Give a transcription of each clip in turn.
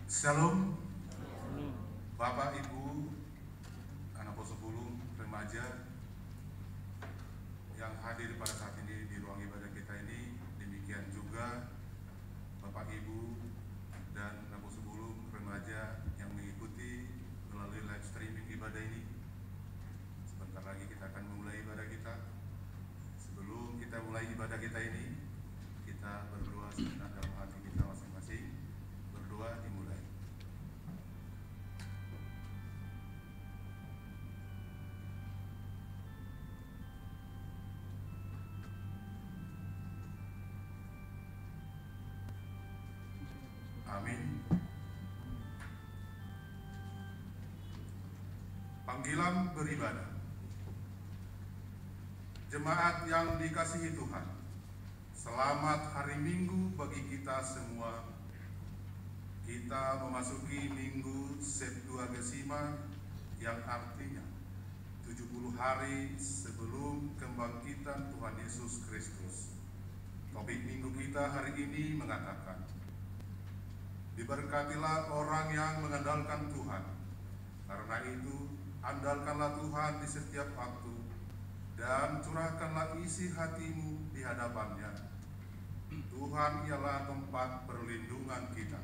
Shalom, Bapak, Ibu, anak posebulu, remaja yang hadir pada saat ini di ruang ibadah kita ini. Demikian juga Bapak, Ibu, dan anak posebulu, remaja yang mengikuti melalui live streaming ibadah ini. Sebentar lagi kita akan memulai ibadah kita. Sebelum kita mulai ibadah kita ini, kita berdoa sejenak dalam hati kita masing-masing. Berdoa dimulai. Amin. Panggilan beribadah. Jemaat yang dikasihi Tuhan, selamat hari Minggu bagi kita semua. Kita memasuki Minggu Septuagesima yang artinya 70 hari sebelum kebangkitan Tuhan Yesus Kristus. Topik minggu kita hari ini mengatakan, diberkatilah orang yang mengandalkan Tuhan. Karena itu, andalkanlah Tuhan di setiap waktu, dan curahkanlah isi hatimu di hadapannya. Tuhan ialah tempat perlindungan kita.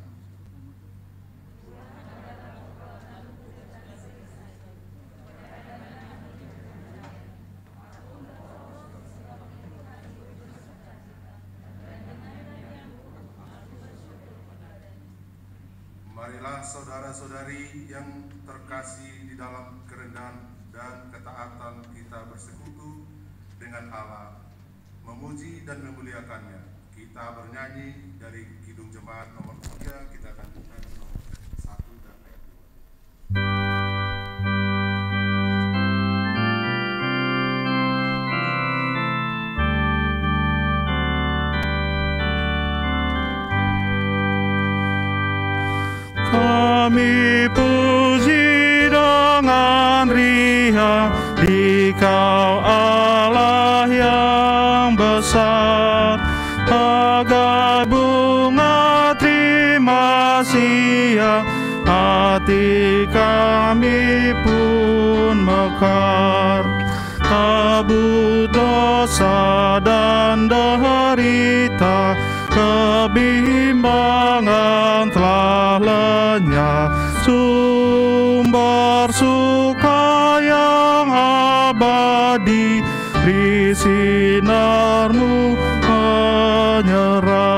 Marilah saudara-saudari yang terkasih di dalam kerendahan dan ketaatan kita bersekutu dengan Allah, memuji dan memuliakannya. Kita bernyanyi dari Kidung Jemaat nomor 3, kita akan buka nomor 1 dan ayat 2. Kami puji dengan riang Dikau Allah yang besar, bagai bunga terima siang, hati kami pun mekar. Kabut dosa dan derita, kebimbangan telah lenyap, sumber suka yang abadi di sinar-Mu menyerap.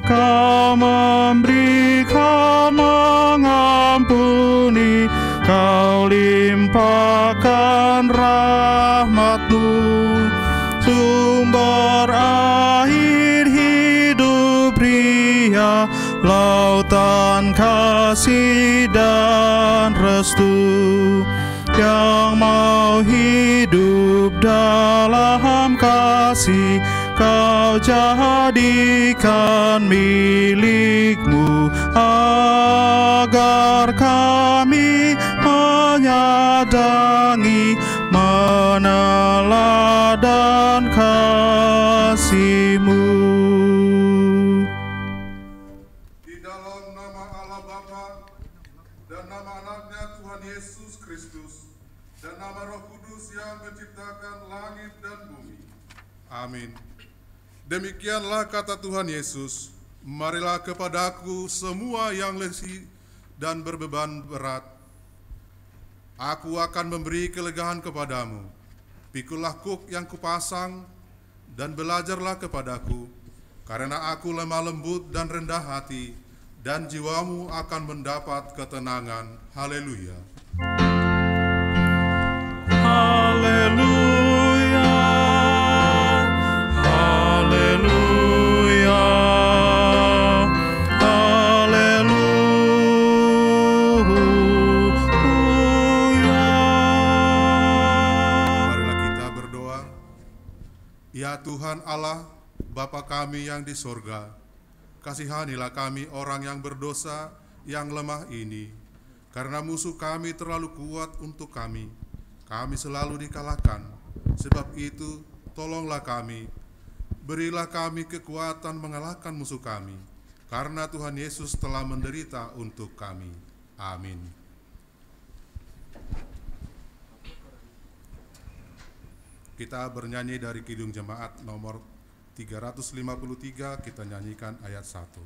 Kau memberi, Kau mengampuni, Kau limpahkan rahmat-Mu, sumber air hidup ria, lautan kasih dan restu, yang mau hidup dalam kasih, Kau jadikan milik-Mu, agar kami menyadangi, meneladan kasih-Mu. Di dalam nama Allah Bapa dan nama anaknya Tuhan Yesus Kristus dan nama Roh Kudus yang menciptakan langit dan bumi. Amin. Demikianlah kata Tuhan Yesus, marilah kepadaku semua yang letih dan berbeban berat, aku akan memberi kelegaan kepadamu. Pikulah kuk yang kupasang dan belajarlah kepadaku, karena aku lemah lembut dan rendah hati, dan jiwamu akan mendapat ketenangan. Haleluya. Haleluya. Haleluya. Marilah kita berdoa. Ya Tuhan Allah, Bapa kami yang di sorga, kasihanilah kami orang yang berdosa, yang lemah ini, karena musuh kami terlalu kuat untuk kami. Kami selalu dikalahkan. Sebab itu, tolonglah kami. Berilah kami kekuatan mengalahkan musuh kami. karena Tuhan Yesus telah menderita untuk kami. Amin. Kita bernyanyi dari Kidung Jemaat nomor 353, kita nyanyikan ayat 1.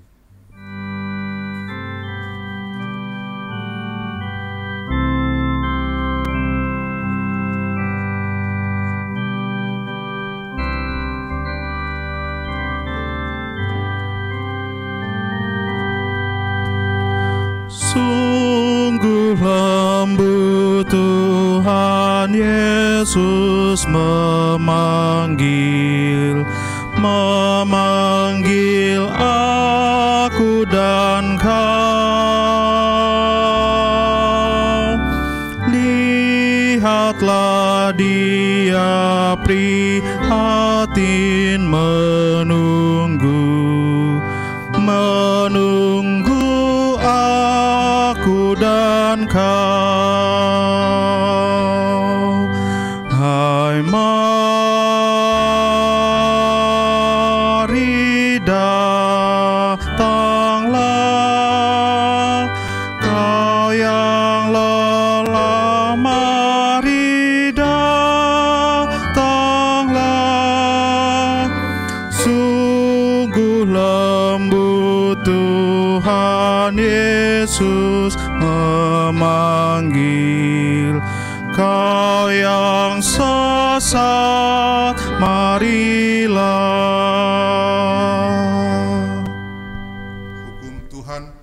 Sungguh lembut Tuhan Yesus memanggil aku dan kau. Lihatlah Dia prihatin menunggu aku dan kau. Hai, mari datanglah, kau yang lelah, mari datanglah. Sungguh lembut Tuhan Yesus memanggil kau yang sesat, marilah. Hukum Tuhan.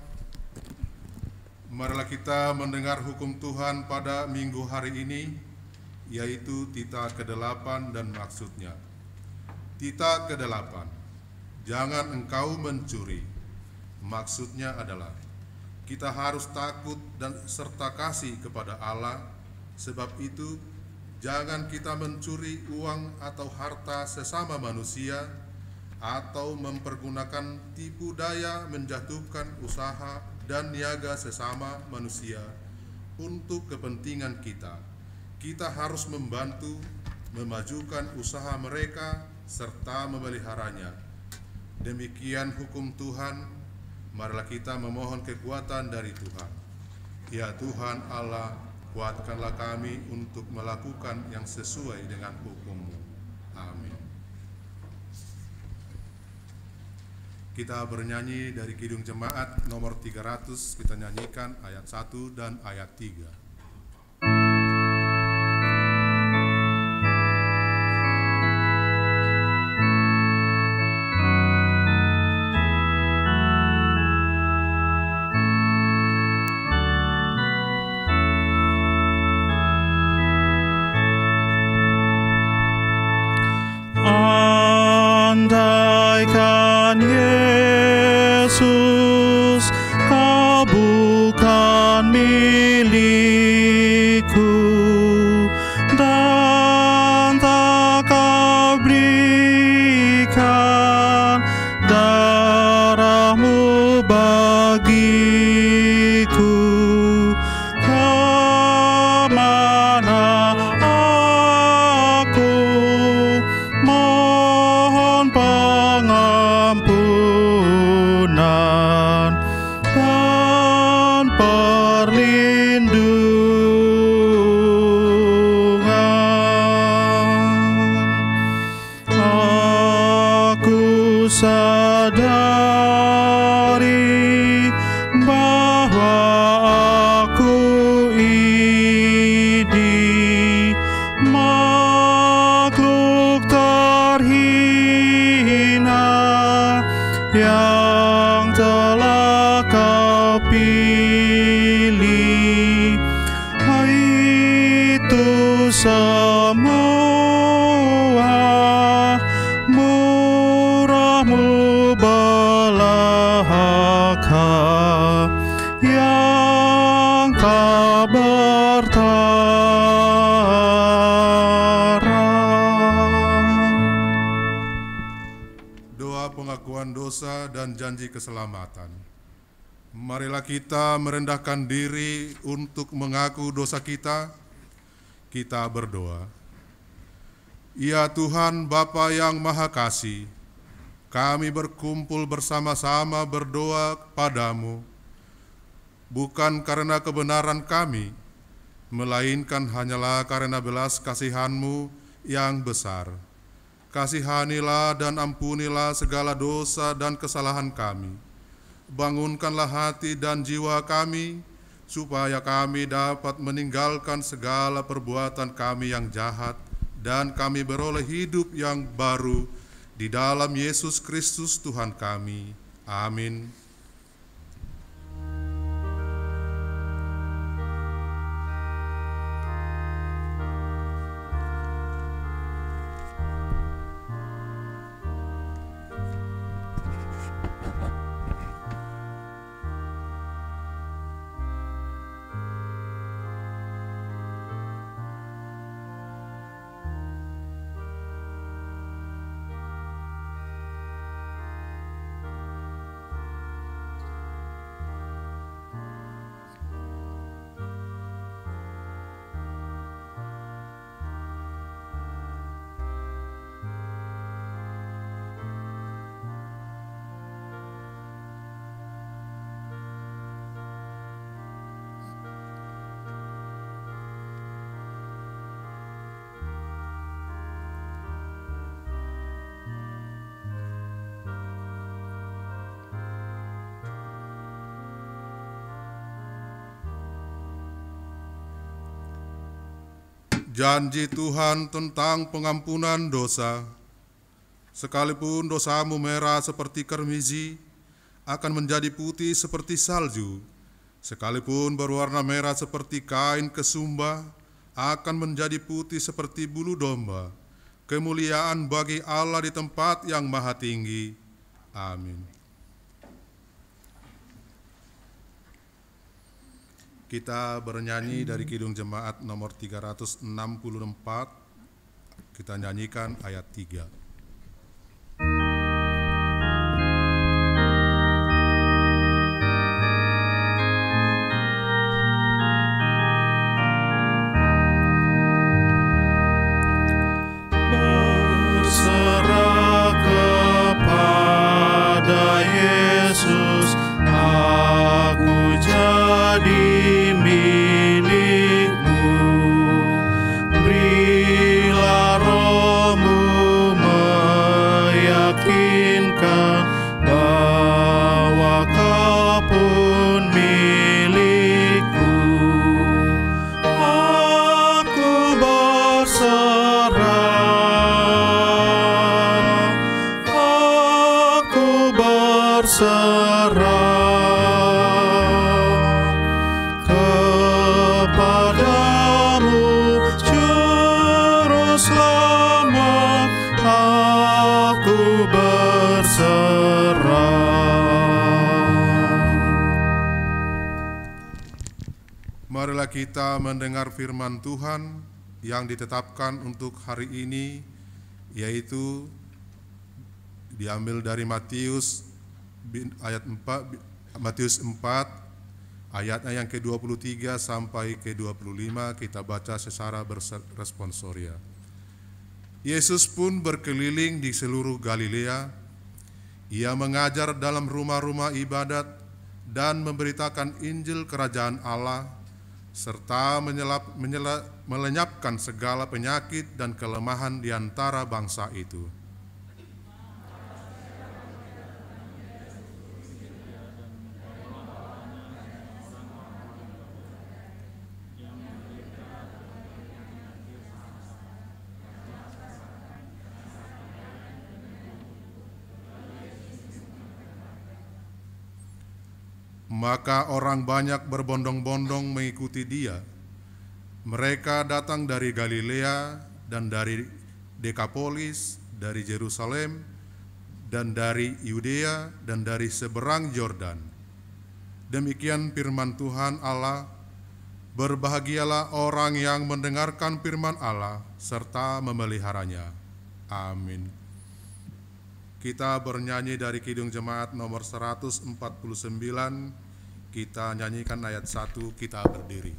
Marilah kita mendengar hukum Tuhan pada minggu hari ini, yaitu Tita ke-8 dan maksudnya. Tita ke-8, jangan engkau mencuri. Maksudnya adalah kita harus takut dan serta kasih kepada Allah. Sebab itu, jangan kita mencuri uang atau harta sesama manusia, atau mempergunakan tipu daya menjatuhkan usaha dan niaga sesama manusia untuk kepentingan kita. Kita harus membantu, memajukan usaha mereka, serta memeliharanya. Demikian hukum Tuhan. Marilah kita memohon kekuatan dari Tuhan. Ya Tuhan Allah, kuatkanlah kami untuk melakukan yang sesuai dengan hukum-Mu. Amin. Kita bernyanyi dari Kidung Jemaat nomor 300, kita nyanyikan ayat 1 dan ayat 3. Andaikan Yesus kau bukan milikku, dan tak kau berikan darah-Mu bagiku, kemana aku mohon pengampunan dan perlindungan. Aku sadari bahwa aku ini makhluk terhina yang telah kau pilih. Itu semua murah-Mu belaka yang tak bertara. Doa pengakuan dosa dan janji keselamatan. Marilah kita merendahkan diri untuk mengaku dosa kita. Kita berdoa. Ya Tuhan Bapa yang Maha Kasih, kami berkumpul bersama-sama berdoa padamu, bukan karena kebenaran kami, melainkan hanyalah karena belas kasihan-Mu yang besar. Kasihanilah dan ampunilah segala dosa dan kesalahan kami. Bangunkanlah hati dan jiwa kami, supaya kami dapat meninggalkan segala perbuatan kami yang jahat, dan kami beroleh hidup yang baru di dalam Yesus Kristus Tuhan kami. Amin. Janji Tuhan tentang pengampunan dosa. Sekalipun dosamu merah seperti karmisi, akan menjadi putih seperti salju. Sekalipun berwarna merah seperti kain kesumba, akan menjadi putih seperti bulu domba. Kemuliaan bagi Allah di tempat yang maha tinggi. Amin. Kita bernyanyi dari Kidung Jemaat nomor 364, kita nyanyikan ayat 3. Berserah kepada Yesus, aku jadi Marilah kita mendengar firman Tuhan yang ditetapkan untuk hari ini, yaitu diambil dari Matius ayat 4, Matius 4 ayatnya yang ke-23 sampai ke-25. Kita baca secara berresponsoria. Yesus pun berkeliling di seluruh Galilea. Ia mengajar dalam rumah-rumah ibadat dan memberitakan Injil Kerajaan Allah, serta melenyapkan segala penyakit dan kelemahan di antara bangsa itu. Maka orang banyak berbondong-bondong mengikuti dia. Mereka datang dari Galilea dan dari Dekapolis, dari Yerusalem, dan dari Yudea, dan dari seberang Yordan. Demikian firman Tuhan Allah. Berbahagialah orang yang mendengarkan firman Allah, serta memeliharanya. Amin. Kita bernyanyi dari Kidung Jemaat nomor 149, kita nyanyikan ayat 1, kita berdiri.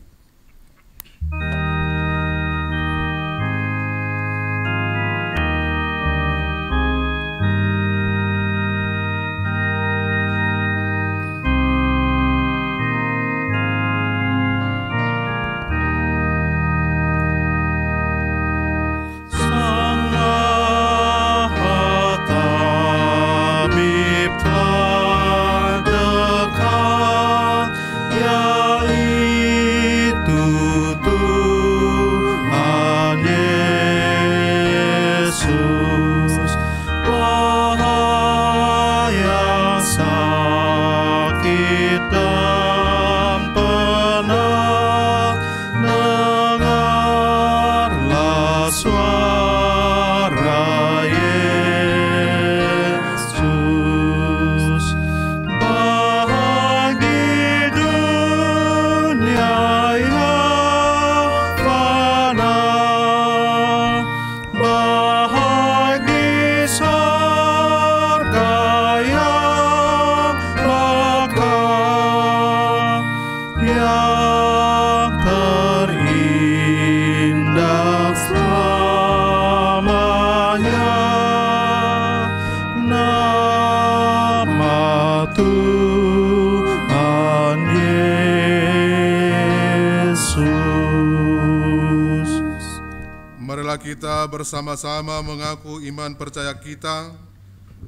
marilah kita bersama-sama mengaku iman percaya kita,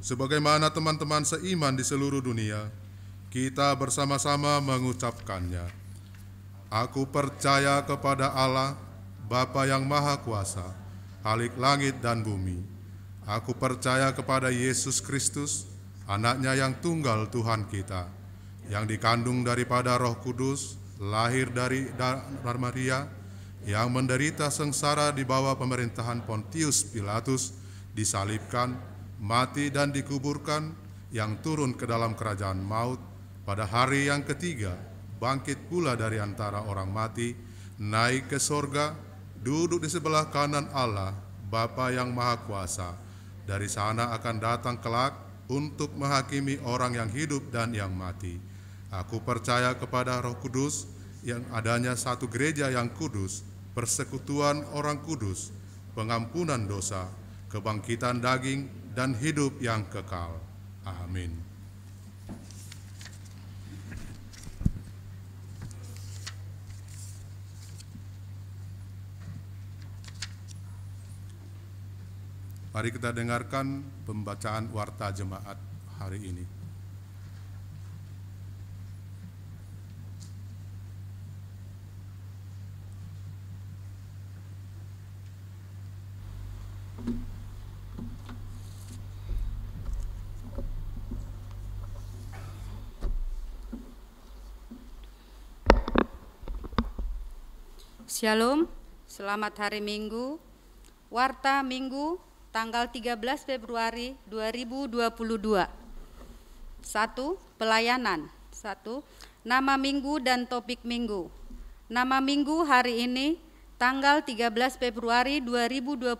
sebagaimana teman-teman seiman di seluruh dunia. Kita bersama-sama mengucapkannya. Aku percaya kepada Allah, Bapa yang Maha Kuasa, Khalik langit dan bumi. Aku percaya kepada Yesus Kristus, Anaknya yang tunggal Tuhan kita, yang dikandung daripada Roh Kudus, lahir dari Maria, yang menderita sengsara di bawah pemerintahan Pontius Pilatus, disalibkan, mati dan dikuburkan, yang turun ke dalam kerajaan maut, pada hari yang ketiga, bangkit pula dari antara orang mati, naik ke sorga, duduk di sebelah kanan Allah, Bapa yang Maha Kuasa. Dari sana akan datang kelak untuk menghakimi orang yang hidup dan yang mati. Aku percaya kepada Roh Kudus, yang adanya satu gereja yang kudus, persekutuan orang kudus, pengampunan dosa, kebangkitan daging, dan hidup yang kekal. Amin. Mari kita dengarkan pembacaan warta jemaat hari ini. Shalom, selamat hari Minggu. Warta Minggu tanggal 13 Februari 2022. 1. Pelayanan. 1. Nama minggu dan topik minggu. Nama minggu hari ini tanggal 13 Februari 2022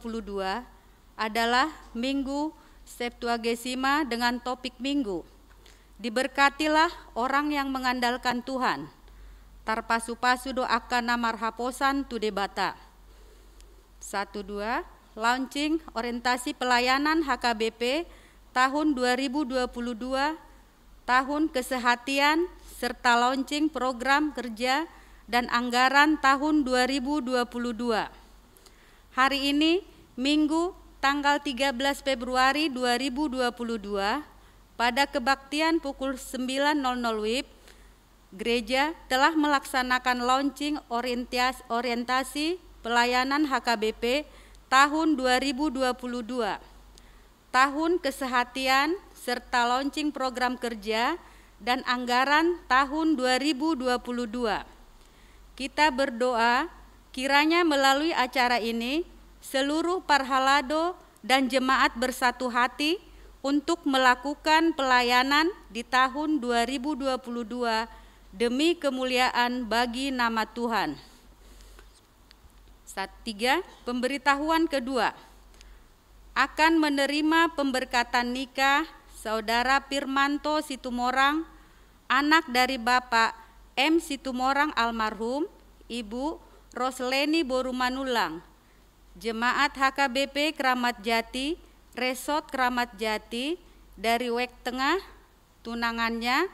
adalah Minggu Septuagesima dengan topik minggu. Diberkatilah orang yang mengandalkan Tuhan. Tarpasu-pasu doakan namarhaposan tu debata. 1-2 Launching orientasi pelayanan HKBP tahun 2022, tahun kesehatian, serta launching program kerja dan anggaran tahun 2022. Hari ini, Minggu tanggal 13 Februari 2022, pada kebaktian pukul 9.00 WIB, gereja telah melaksanakan launching orientasi pelayanan HKBP tahun 2022, tahun kesehatian, serta launching program kerja dan anggaran tahun 2022. Kita berdoa kiranya melalui acara ini seluruh parhalado dan jemaat bersatu hati untuk melakukan pelayanan di tahun 2022 demi kemuliaan bagi nama Tuhan. 3. Pemberitahuan kedua, akan menerima pemberkatan nikah Saudara Firmanto Situmorang, anak dari Bapak M. Situmorang almarhum, Ibu Rosleni Borumanulang, Jemaat HKBP Kramat Jati, Resort Kramat Jati, dari Wek Tengah, tunangannya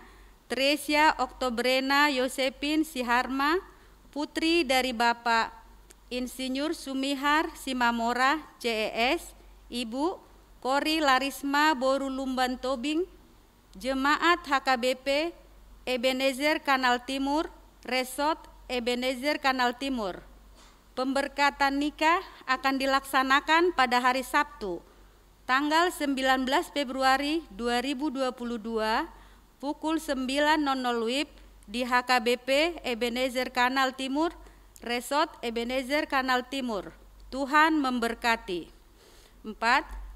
Tresia Oktobrena Yosepin Siharma, putri dari Bapak Insinyur Sumihar Simamora CES, Ibu Kori Larisma Boru Lumban Tobing, Jemaat HKBP Ebenezer Kanal Timur, Resort Ebenezer Kanal Timur. Pemberkatan nikah akan dilaksanakan pada hari Sabtu, tanggal 19 Februari 2022, pukul 9.00 WIB di HKBP Ebenezer Kanal Timur, Resort Ebenezer Kanal Timur. Tuhan memberkati. 4.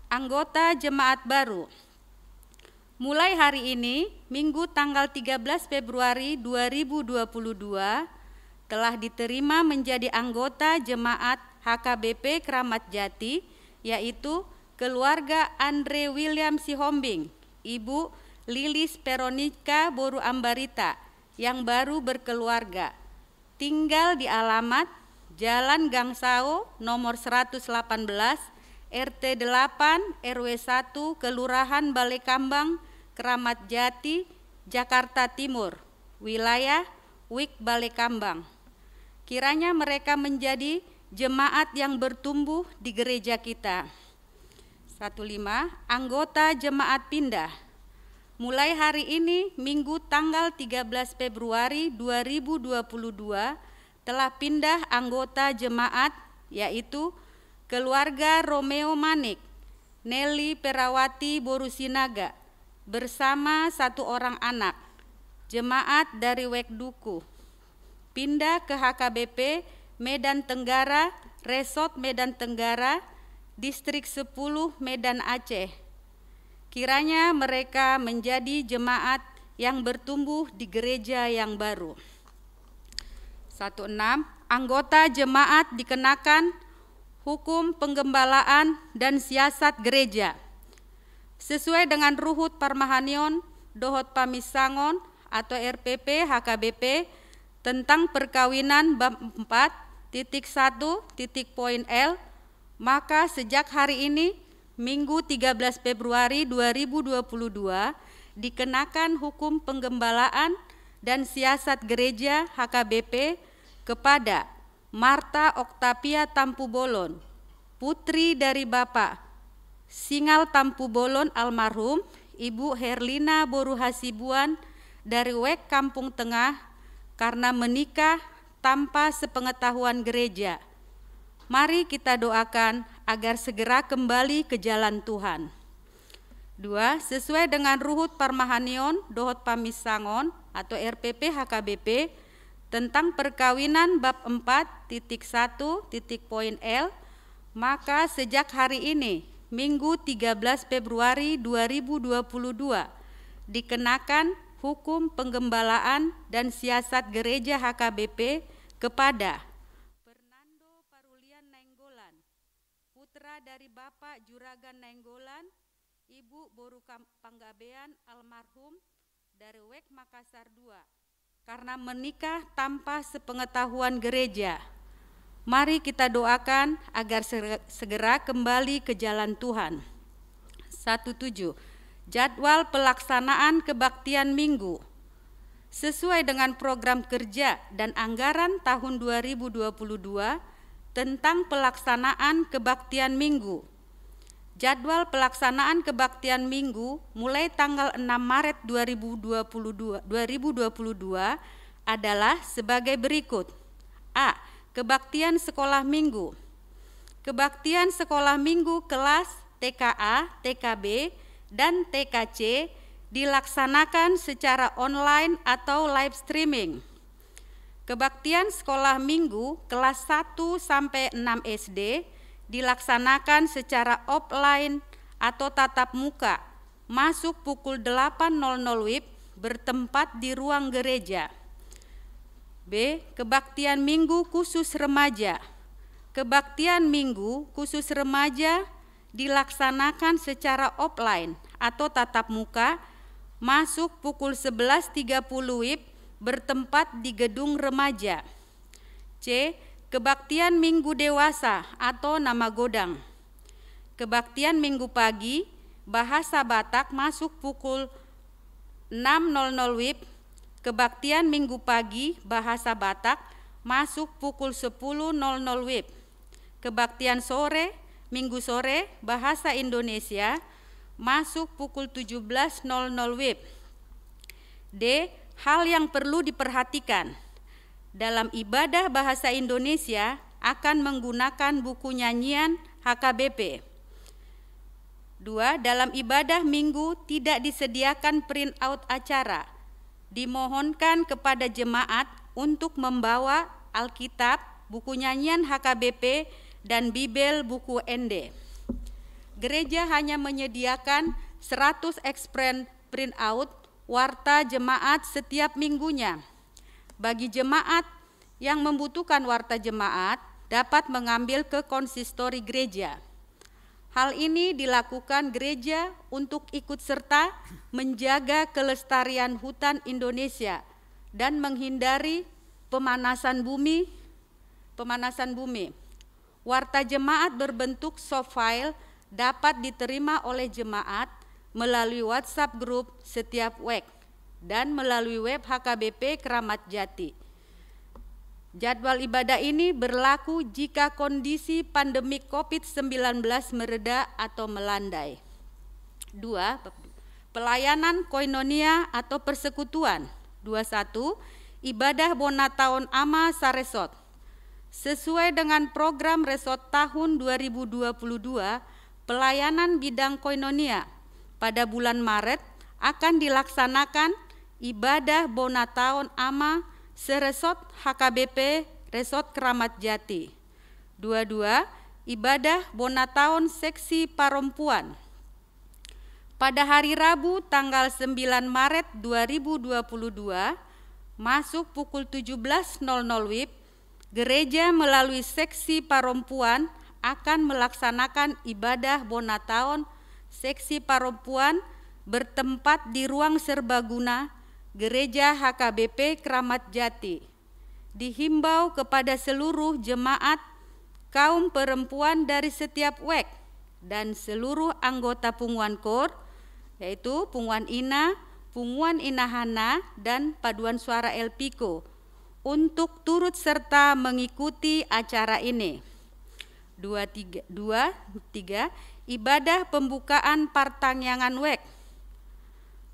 Anggota jemaat baru. Mulai hari ini, Minggu tanggal 13 Februari 2022, telah diterima menjadi anggota jemaat HKBP Kramat Jati, yaitu keluarga Andre William Sihombing, Ibu Lilis Veronica Boru Ambarita, yang baru berkeluarga. Tinggal di alamat Jalan Gangsao nomor 118, RT 8, RW 1, Kelurahan Balekambang, Kramat Jati, Jakarta Timur, wilayah Wik Balekambang. Kiranya mereka menjadi jemaat yang bertumbuh di gereja kita. 15. Anggota jemaat pindah. Mulai hari ini, Minggu tanggal 13 Februari 2022, telah pindah anggota jemaat, yaitu keluarga Romeo Manik, Nelly Perawati Borusinaga, bersama 1 orang anak, jemaat dari Wekduku, pindah ke HKBP Medan Tenggara, Resort Medan Tenggara, Distrik 10 Medan Aceh. Kiranya mereka menjadi jemaat yang bertumbuh di gereja yang baru. 16. Anggota jemaat dikenakan hukum penggembalaan dan siasat gereja. Sesuai dengan Ruhut Parmahanion Dohot Pamisangon atau RPP HKBP tentang perkawinan bab 4.1.L, maka sejak hari ini, Minggu 13 Februari 2022, dikenakan hukum penggembalaan dan siasat gereja HKBP kepada Marta Oktavia Tampu Bolon, putri dari Bapak Singal Tampu Bolon almarhum, Ibu Herlina Boru Hasibuan dari Wek Kampung Tengah, karena menikah tanpa sepengetahuan gereja. Mari kita doakan agar segera kembali ke jalan Tuhan. 2. Sesuai dengan Ruhut Parmahanion Dohot Pamisangon atau RPP HKBP tentang perkawinan bab 4.1.L, maka sejak hari ini, Minggu 13 Februari 2022, dikenakan hukum penggembalaan dan siasat gereja HKBP kepada putra dari Bapak Juragan Nainggolan, Ibu Boru Panggabean almarhum dari Wek Makassar II, karena menikah tanpa sepengetahuan gereja. Mari kita doakan agar segera kembali ke jalan Tuhan. 17. Jadwal pelaksanaan kebaktian Minggu. Sesuai dengan program kerja dan anggaran tahun 2022, tentang pelaksanaan kebaktian Minggu. Jadwal pelaksanaan kebaktian Minggu mulai tanggal 6 Maret 2022 adalah sebagai berikut. A. Kebaktian sekolah Minggu. Kebaktian sekolah Minggu kelas TKA, TKB, dan TKC dilaksanakan secara online atau live streaming. Kebaktian sekolah Minggu kelas 1 sampai 6 SD dilaksanakan secara offline atau tatap muka, masuk pukul 8.00 WIB, bertempat di ruang gereja. B. Kebaktian Minggu khusus remaja. Kebaktian Minggu khusus remaja dilaksanakan secara offline atau tatap muka, masuk pukul 11.30 WIB, bertempat di gedung remaja. C. Kebaktian Minggu dewasa atau nama godang. Kebaktian Minggu pagi, bahasa Batak, masuk pukul 6.00 WIB. Kebaktian Minggu pagi, bahasa Batak, masuk pukul 10.00 WIB. Kebaktian sore, Minggu sore, bahasa Indonesia, masuk pukul 17.00 WIB. D. Hal yang perlu diperhatikan dalam ibadah bahasa Indonesia akan menggunakan buku nyanyian HKBP. 2. Dalam ibadah Minggu tidak disediakan print out acara. Dimohonkan kepada jemaat untuk membawa Alkitab, buku nyanyian HKBP, dan Bibel buku ND. Gereja hanya menyediakan 100 eksprint print out warta jemaat setiap minggunya. Bagi jemaat yang membutuhkan warta jemaat dapat mengambil ke konsistori gereja. Hal ini dilakukan gereja untuk ikut serta menjaga kelestarian hutan Indonesia dan menghindari pemanasan bumi. Warta jemaat berbentuk soft file dapat diterima oleh jemaat melalui WhatsApp grup setiap WEK dan melalui web HKBP Keramat Jati. Jadwal ibadah ini berlaku jika kondisi pandemi COVID-19 mereda atau melandai. 2. Pelayanan koinonia atau persekutuan. 21. Ibadah Bonataon Ama Saresot. Sesuai dengan program Resot tahun 2022, pelayanan bidang koinonia pada bulan Maret akan dilaksanakan ibadah Bonataon Ama Seresot HKBP Resot Keramat Jati. 22. Ibadah Bonataon Seksi Parempuan. Pada hari Rabu tanggal 9 Maret 2022, masuk pukul 17.00 WIB, gereja melalui seksi Parempuan akan melaksanakan ibadah Bonataon Seksi Parempuan bertempat di ruang serbaguna Gereja HKBP Keramat Jati. Dihimbau kepada seluruh jemaat kaum perempuan dari setiap WEK dan seluruh anggota Punguan Kor, yaitu Punguan Ina, Punguan Inahana, dan Paduan Suara Elpiko, untuk turut serta mengikuti acara ini. 23. Ibadah pembukaan Partangyangan WEK.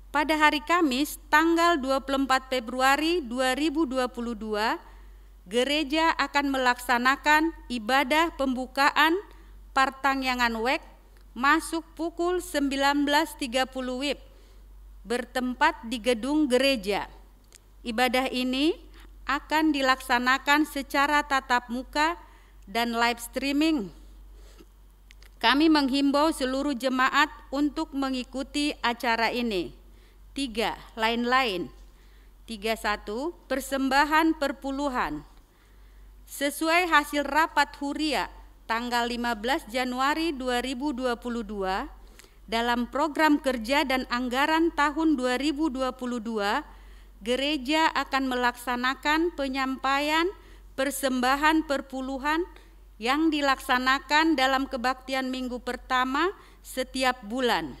Pada hari Kamis tanggal 24 Februari 2022, gereja akan melaksanakan ibadah pembukaan Partangyangan WEK masuk pukul 19.30 WIB bertempat di gedung gereja. Ibadah ini akan dilaksanakan secara tatap muka dan live streaming. Kami menghimbau seluruh jemaat untuk mengikuti acara ini. 3. Lain-lain. 31. Persembahan perpuluhan. Sesuai hasil rapat Huria tanggal 15 Januari 2022, dalam program kerja dan anggaran tahun 2022, gereja akan melaksanakan penyampaian persembahan perpuluhan yang dilaksanakan dalam kebaktian minggu pertama setiap bulan.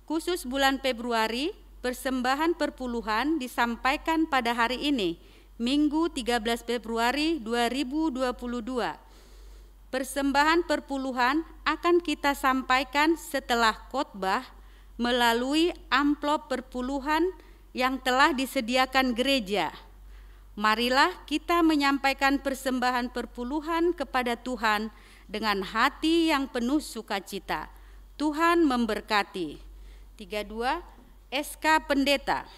Khusus bulan Februari, persembahan perpuluhan disampaikan pada hari ini, Minggu 13 Februari 2022. Persembahan perpuluhan akan kita sampaikan setelah khotbah melalui amplop perpuluhan yang telah disediakan gereja. Marilah kita menyampaikan persembahan perpuluhan kepada Tuhan dengan hati yang penuh sukacita. Tuhan memberkati. 32. SK Pendeta.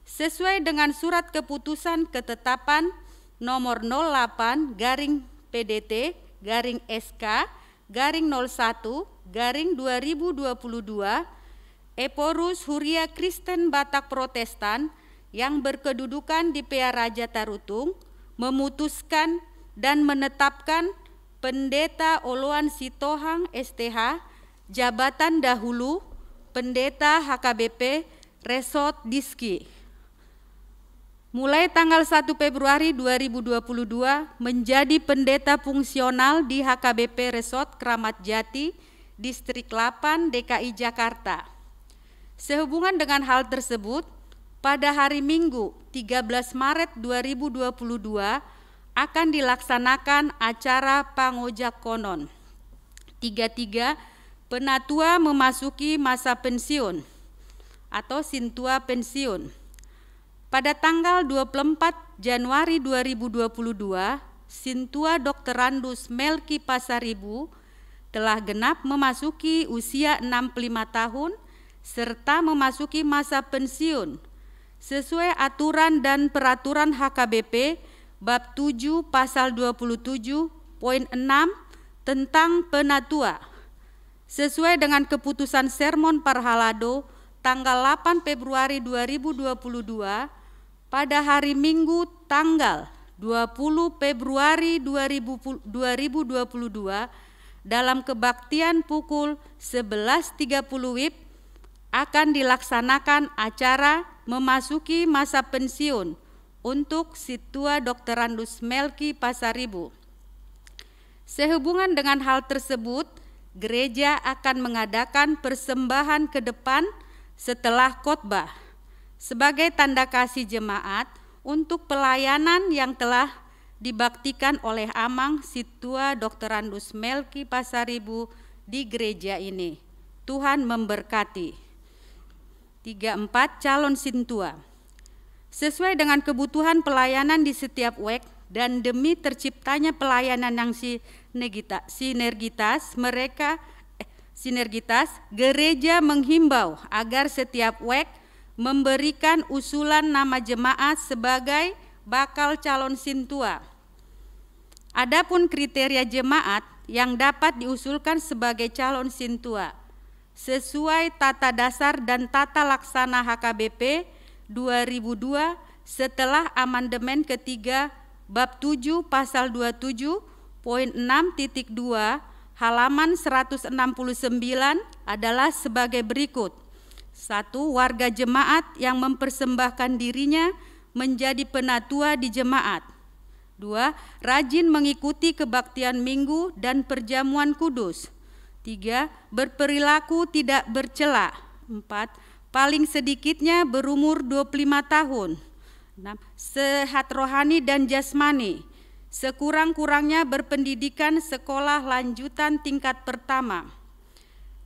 Sesuai dengan surat keputusan ketetapan nomor 08-PDT-SK-01-2022, Eporus Huria Kristen Batak Protestan yang berkedudukan di PA Raja Tarutung memutuskan dan menetapkan Pendeta Oloan Sitohang STH, jabatan dahulu Pendeta HKBP Resot Diski. Mulai tanggal 1 Februari 2022 menjadi pendeta fungsional di HKBP Resot Keramat Jati, Distrik 8 DKI Jakarta. Sehubungan dengan hal tersebut, pada hari Minggu 13 Maret 2022 akan dilaksanakan acara Pangojak Konon. 33. Penatua memasuki masa pensiun atau Sintua pensiun. Pada tanggal 24 Januari 2022, Sintua Dr. Randus Melki Pasaribu telah genap memasuki usia 65 tahun serta memasuki masa pensiun sesuai aturan dan peraturan HKBP bab 7 pasal 27.6 tentang penatua. Sesuai dengan keputusan Sermon Parhalado tanggal 8 Februari 2022, pada hari Minggu tanggal 20 Februari 2022 dalam kebaktian pukul 11.30 WIB akan dilaksanakan acara memasuki masa pensiun untuk Situa Dr. Randus Melki Pasaribu. Sehubungan dengan hal tersebut, gereja akan mengadakan persembahan ke depan setelah khotbah sebagai tanda kasih jemaat untuk pelayanan yang telah dibaktikan oleh Amang Situa Dr. Andus Melki Pasaribu di gereja ini. Tuhan memberkati. 34. Calon sintua. Sesuai dengan kebutuhan pelayanan di setiap WEK dan demi terciptanya pelayanan yang sinergitas, gereja menghimbau agar setiap WEK memberikan usulan nama jemaat sebagai bakal calon sintua. Adapun kriteria jemaat yang dapat diusulkan sebagai calon sintua sesuai tata dasar dan tata laksana HKBP 2002 setelah amandemen ketiga bab 7 pasal 27.6.2 halaman 169 adalah sebagai berikut. 1. Warga jemaat yang mempersembahkan dirinya menjadi penatua di jemaat. 2. Rajin mengikuti kebaktian minggu dan perjamuan kudus. 3. Berperilaku tidak bercela. 4. Paling sedikitnya berumur 25 tahun. 6. Sehat rohani dan jasmani. Sekurang-kurangnya berpendidikan sekolah lanjutan tingkat pertama.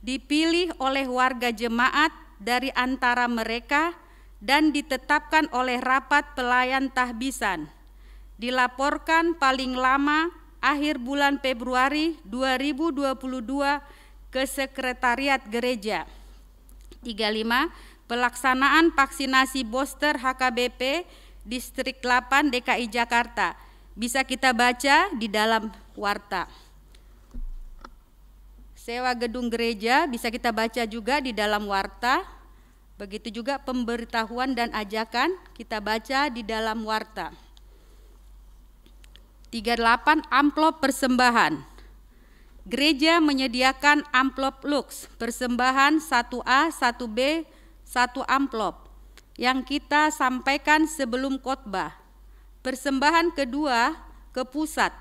Dipilih oleh warga jemaat dari antara mereka dan ditetapkan oleh rapat pelayan tahbisan. Dilaporkan paling lama akhir bulan Februari 2022 ke Sekretariat Gereja. 35. Pelaksanaan vaksinasi booster HKBP Distrik 8 DKI Jakarta. Bisa kita baca di dalam warta. Sewa gedung gereja bisa kita baca juga di dalam warta. Begitu juga pemberitahuan dan ajakan kita baca di dalam warta. 38. Amplop persembahan. Gereja menyediakan amplop lux persembahan 1A, 1B, 1 amplop yang kita sampaikan sebelum khotbah. Persembahan kedua ke pusat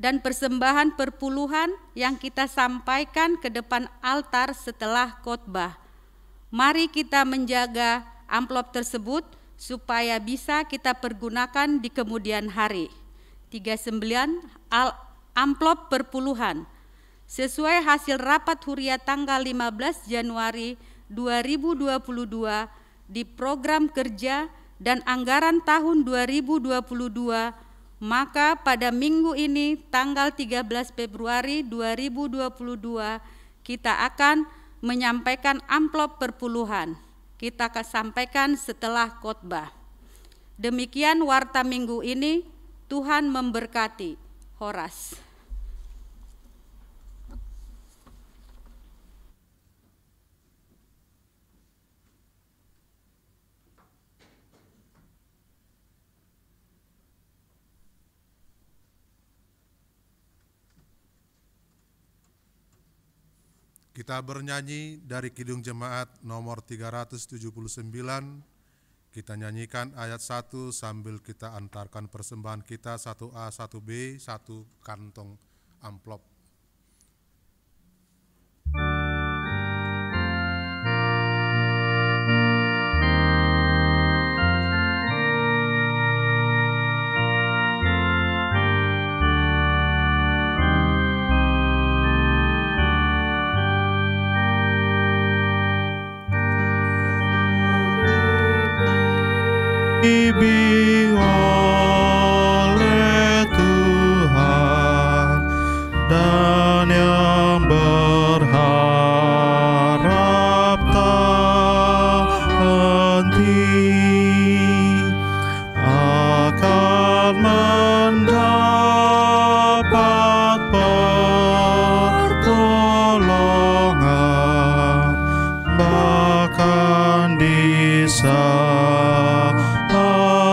dan persembahan perpuluhan yang kita sampaikan ke depan altar setelah khotbah. Mari kita menjaga amplop tersebut supaya bisa kita pergunakan di kemudian hari. 39. Amplop perpuluhan. Sesuai hasil rapat huriah tanggal 15 Januari 2022 di program kerja dan anggaran tahun 2022, maka pada minggu ini tanggal 13 Februari 2022 kita akan menyampaikan amplop perpuluhan. Kita akan sampaikan setelah khotbah. Demikian warta minggu ini. Tuhan memberkati. Horas. Kita bernyanyi dari Kidung Jemaat nomor 379. Kita nyanyikan ayat 1 sambil kita antarkan persembahan kita 1A, 1B, 1 kantong amplop. Dibimbing oleh Tuhan dan yang berharap tak henti akan mendapat pertolongan bahkan di saat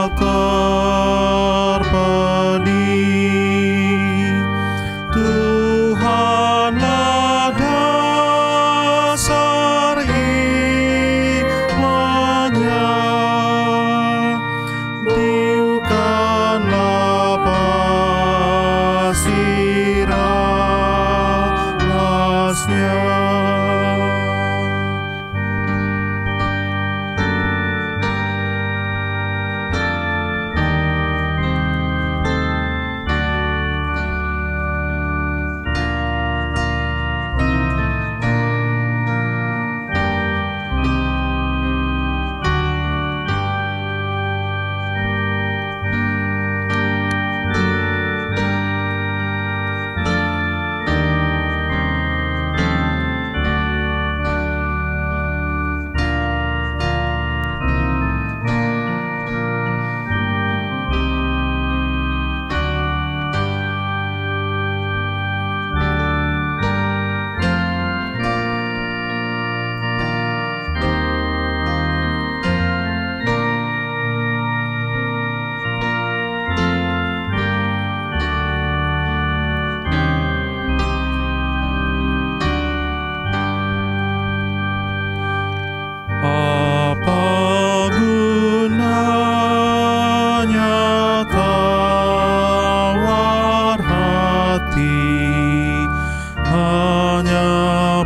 terpedih. Tuhanlah dasar imannya, diukanlah pasir alasnya.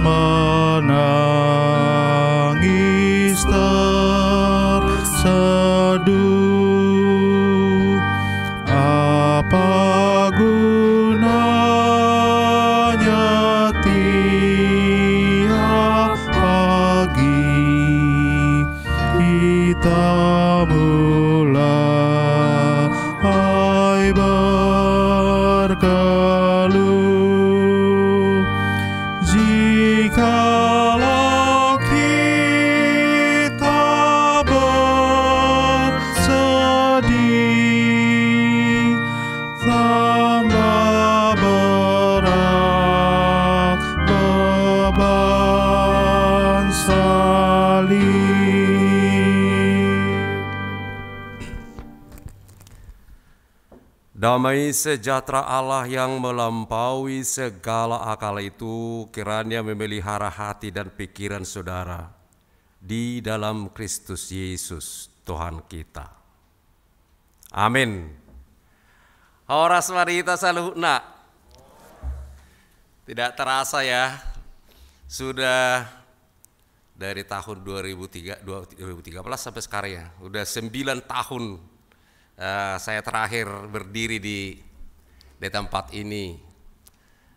menangis terseduh. Apa gunanya tiap pagi kita mulai berkeluh, jikalau kita bersedih, tambah berat beban salib. Damai sejahtera Allah yang melampaui segala akal itu kiranya memelihara hati dan pikiran saudara di dalam Kristus Yesus Tuhan kita. Amin. Horas marita saluhna. Tidak terasa ya, sudah dari tahun 2013 sampai sekarang ya, udah 9 tahun saya terakhir berdiri di tempat ini,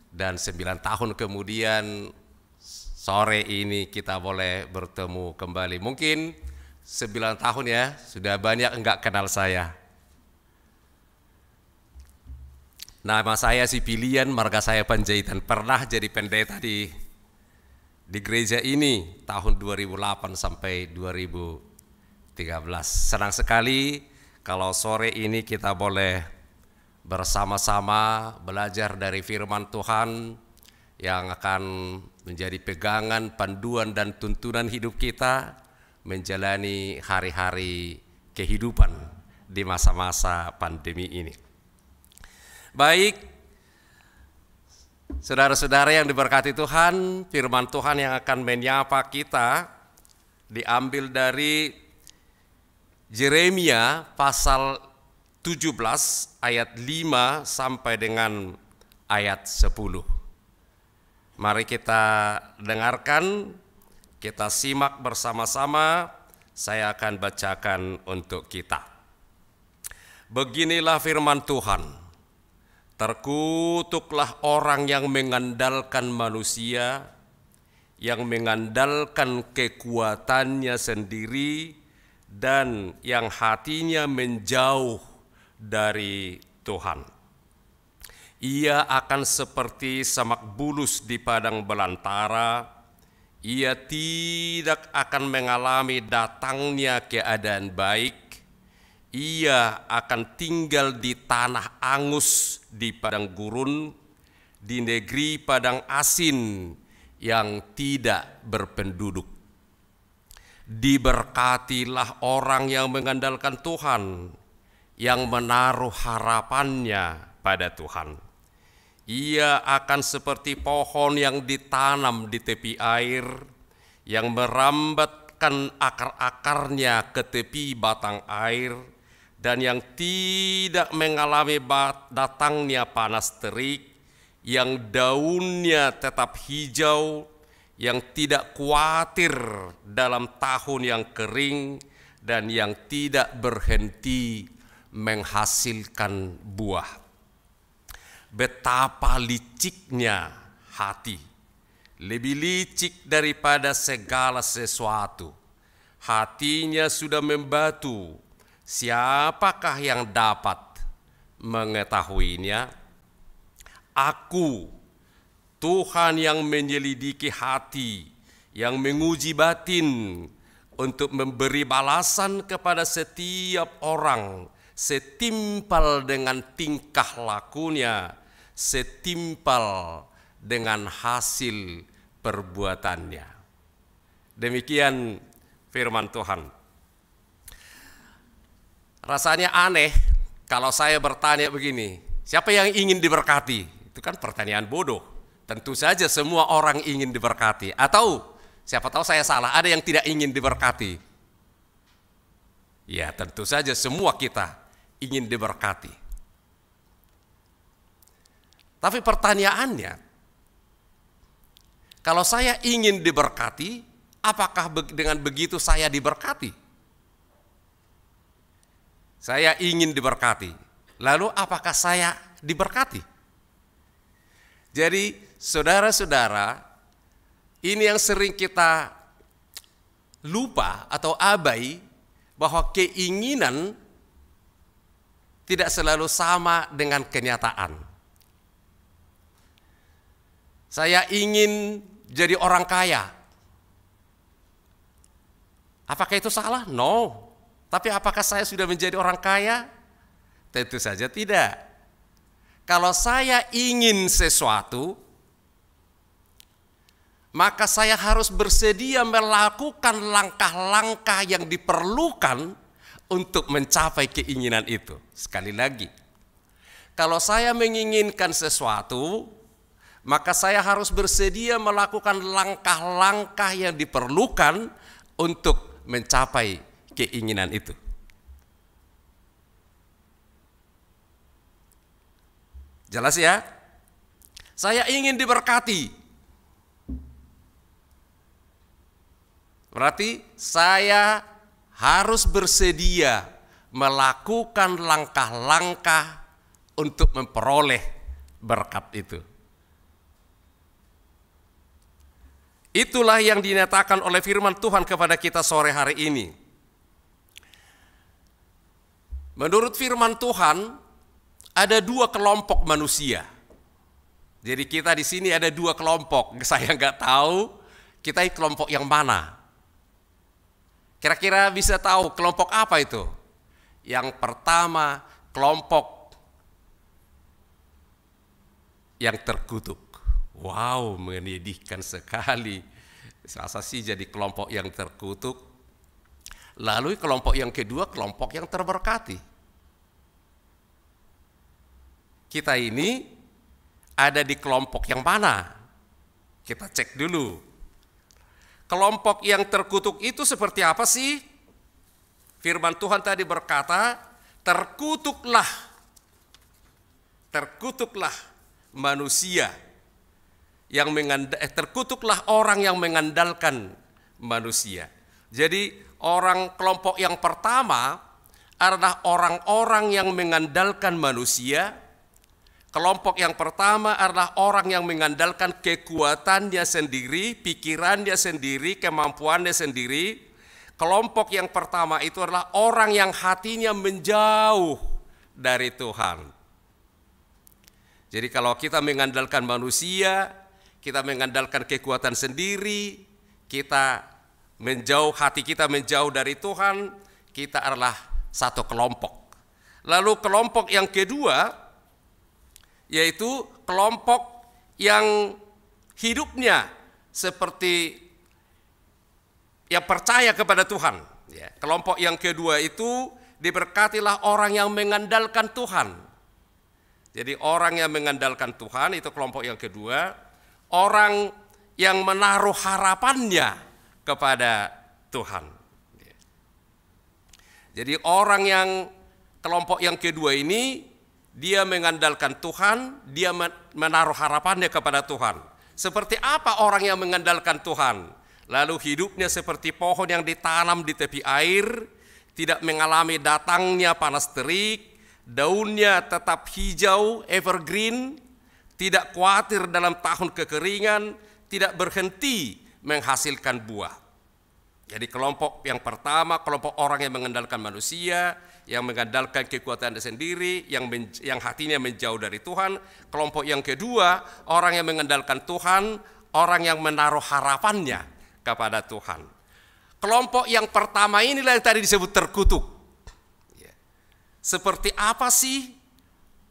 dan 9 tahun kemudian sore ini kita boleh bertemu kembali. Mungkin 9 tahun ya, sudah banyak enggak kenal saya. Nama saya si Pilihan, marga saya Panjaitan, pernah jadi pendeta di gereja ini tahun 2008 sampai 2013. Senang sekali kalau sore ini kita boleh bersama-sama belajar dari firman Tuhan yang akan menjadi pegangan, panduan dan tuntunan hidup kita menjalani hari-hari kehidupan di masa-masa pandemi ini. Baik, saudara-saudara yang diberkati Tuhan, firman Tuhan yang akan menyapa kita diambil dari Yeremia pasal 17 ayat 5 sampai dengan ayat 10. Mari kita dengarkan, kita simak bersama-sama. Saya akan bacakan untuk kita. Beginilah firman Tuhan. Terkutuklah orang yang mengandalkan manusia, yang mengandalkan kekuatannya sendiri, dan yang hatinya menjauh dari Tuhan. Ia akan seperti semak bulus di padang belantara. Ia tidak akan mengalami datangnya keadaan baik. Ia akan tinggal di tanah angus di padang gurun, di negeri padang asin yang tidak berpenduduk. Diberkatilah orang yang mengandalkan Tuhan, yang menaruh harapannya pada Tuhan. Ia akan seperti pohon yang ditanam di tepi air, yang merambatkan akar-akarnya ke tepi batang air, dan yang tidak mengalami datangnya panas terik, yang daunnya tetap hijau, yang tidak khawatir dalam tahun yang kering, dan yang tidak berhenti menghasilkan buah. Betapa liciknya hati, lebih licik daripada segala sesuatu. Hatinya sudah membatu, siapakah yang dapat mengetahuinya? Aku, Tuhan yang menyelidiki hati, yang menguji batin, untuk memberi balasan kepada setiap orang setimpal dengan tingkah lakunya, setimpal dengan hasil perbuatannya. Demikian firman Tuhan. Rasanya aneh kalau saya bertanya begini, siapa yang ingin diberkati? Itu kan pertanyaan bodoh. Tentu saja semua orang ingin diberkati. Atau siapa tahu saya salah, ada yang tidak ingin diberkati. Ya, tentu saja semua kita ingin diberkati. Tapi pertanyaannya, Kalau saya ingin diberkati, apakah dengan begitu saya diberkati? Saya ingin diberkati. Lalu apakah saya diberkati? Jadi saudara-saudara, ini yang sering kita lupa atau abai, bahwa keinginan tidak selalu sama dengan kenyataan. Saya ingin jadi orang kaya. Apakah itu salah? No. Tapi apakah saya sudah menjadi orang kaya? Tentu saja tidak. Kalau saya ingin sesuatu, maka saya harus bersedia melakukan langkah-langkah yang diperlukan untuk mencapai keinginan itu. Sekali lagi, kalau saya menginginkan sesuatu, maka saya harus bersedia melakukan langkah-langkah yang diperlukan untuk mencapai keinginan itu. Jelas ya? Saya ingin diberkati. Berarti saya harus bersedia melakukan langkah-langkah untuk memperoleh berkat itu. Itulah yang dinyatakan oleh firman Tuhan kepada kita sore hari ini. Menurut firman Tuhan, ada dua kelompok manusia. Jadi kita di sini ada dua kelompok. Saya nggak tahu kita kelompok yang mana. Kira-kira bisa tahu kelompok apa itu? Yang pertama, kelompok yang terkutuk. Wow, menyedihkan sekali. Masa sih jadi kelompok yang terkutuk. Lalu kelompok yang kedua, kelompok yang terberkati. Kita ini ada di kelompok yang mana? Kita cek dulu. Kelompok yang terkutuk itu seperti apa sih? Firman Tuhan tadi berkata, terkutuklah manusia yang terkutuklah orang yang mengandalkan manusia. Jadi kelompok yang pertama adalah orang-orang yang mengandalkan manusia. Kelompok yang pertama adalah orang yang mengandalkan kekuatannya sendiri, pikirannya sendiri, kemampuannya sendiri. Kelompok yang pertama itu adalah orang yang hatinya menjauh dari Tuhan. Jadi kalau kita mengandalkan manusia, kita mengandalkan kekuatan sendiri, kita hati kita menjauh dari Tuhan, kita adalah satu kelompok. Lalu kelompok yang kedua, yaitu kelompok yang hidupnya seperti yang percaya kepada Tuhan. Ya, kelompok yang kedua itu diberkatilah orang yang mengandalkan Tuhan. Jadi orang yang mengandalkan Tuhan itu kelompok yang kedua. Orang yang menaruh harapannya kepada Tuhan. Jadi orang yang kelompok yang kedua ini, dia mengandalkan Tuhan, dia menaruh harapannya kepada Tuhan. Seperti apa orang yang mengandalkan Tuhan? Lalu hidupnya seperti pohon yang ditanam di tepi air, tidak mengalami datangnya panas terik, daunnya tetap hijau, evergreen, tidak khawatir dalam tahun kekeringan, tidak berhenti menghasilkan buah. Jadi kelompok yang pertama, kelompok orang yang mengandalkan manusia, yang mengandalkan kekuatannya sendiri, yang hatinya menjauh dari Tuhan. Kelompok yang kedua, orang yang mengandalkan Tuhan, orang yang menaruh harapannya kepada Tuhan. Kelompok yang pertama inilah yang tadi disebut terkutuk. Seperti apa sih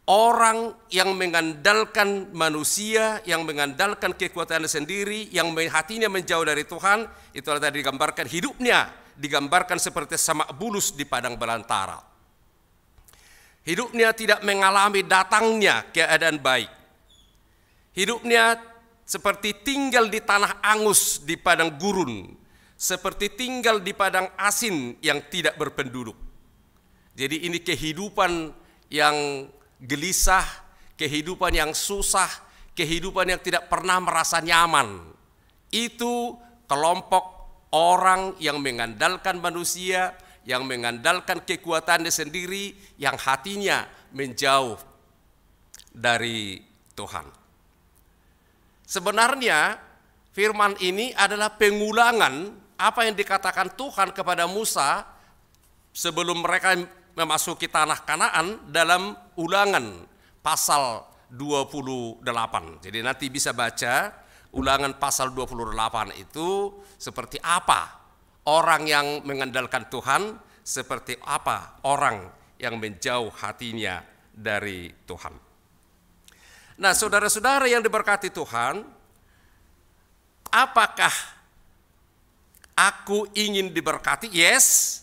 orang yang mengandalkan manusia, yang mengandalkan kekuatannya sendiri, yang hatinya menjauh dari Tuhan? Itu tadi digambarkan hidupnya, digambarkan seperti semak bulus di padang belantara. Hidupnya tidak mengalami datangnya keadaan baik. Hidupnya seperti tinggal di tanah angus di padang gurun, seperti tinggal di padang asin yang tidak berpenduduk. Jadi ini kehidupan yang gelisah, kehidupan yang susah, kehidupan yang tidak pernah merasa nyaman. itu kelompok orang yang mengandalkan manusia, yang mengandalkan kekuatannya sendiri, yang hatinya menjauh dari Tuhan. Sebenarnya firman ini adalah pengulangan apa yang dikatakan Tuhan kepada Musa sebelum mereka memasuki tanah Kanaan dalam Ulangan pasal 28. Jadi nanti bisa baca Ulangan pasal 28 itu seperti apa orang yang mengandalkan Tuhan, seperti apa orang yang menjauh hatinya dari Tuhan. Nah, saudara-saudara yang diberkati Tuhan, apakah aku ingin diberkati? Yes.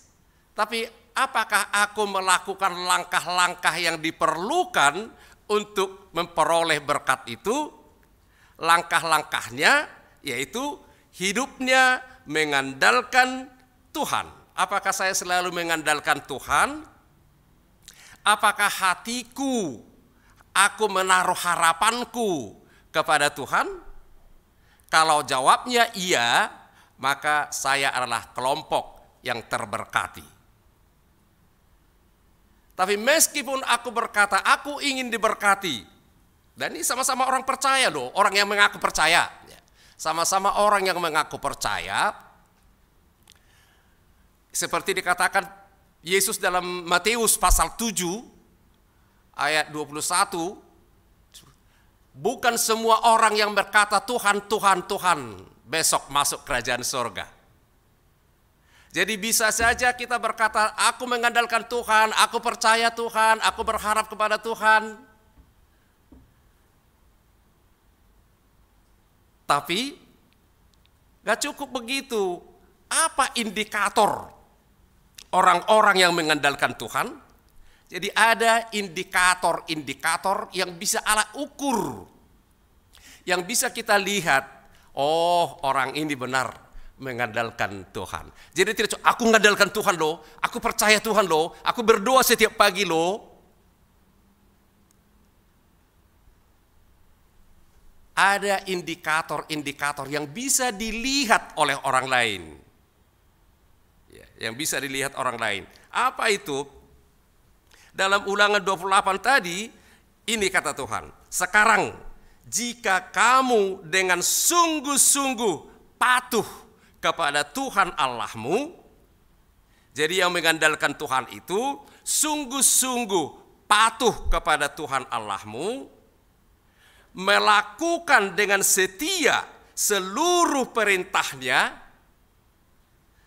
Tapi apakah aku melakukan langkah-langkah yang diperlukan untuk memperoleh berkat itu? Langkah-langkahnya yaitu hidupnya mengandalkan Tuhan. Apakah saya selalu mengandalkan Tuhan? Apakah hatiku, aku menaruh harapanku kepada Tuhan? Kalau jawabnya iya, maka saya adalah kelompok yang terberkati. Tapi meskipun aku berkata, aku ingin diberkati, dan ini sama-sama orang percaya loh, orang yang mengaku percaya. Sama-sama orang yang mengaku percaya. Seperti dikatakan Yesus dalam Matius pasal 7 ayat 21. Bukan semua orang yang berkata Tuhan, Tuhan, Tuhan besok masuk kerajaan surga. Jadi bisa saja kita berkata, aku mengandalkan Tuhan, aku percaya Tuhan, aku berharap kepada Tuhan. Tapi gak cukup begitu. Apa indikator orang-orang yang mengandalkan Tuhan? Jadi ada indikator-indikator yang bisa Allah ukur. Yang bisa kita lihat, oh orang ini benar mengandalkan Tuhan. Jadi tidak cukup, aku mengandalkan Tuhan loh, aku percaya Tuhan loh, aku berdoa setiap pagi loh. Ada indikator-indikator yang bisa dilihat oleh orang lain. Yang bisa dilihat orang lain. Apa itu? Dalam Ulangan 28 tadi, ini kata Tuhan. Sekarang, jika kamu dengan sungguh-sungguh patuh kepada Tuhan Allahmu, jadi yang mengandalkan Tuhan itu, sungguh-sungguh patuh kepada Tuhan Allahmu, melakukan dengan setia seluruh perintahnya,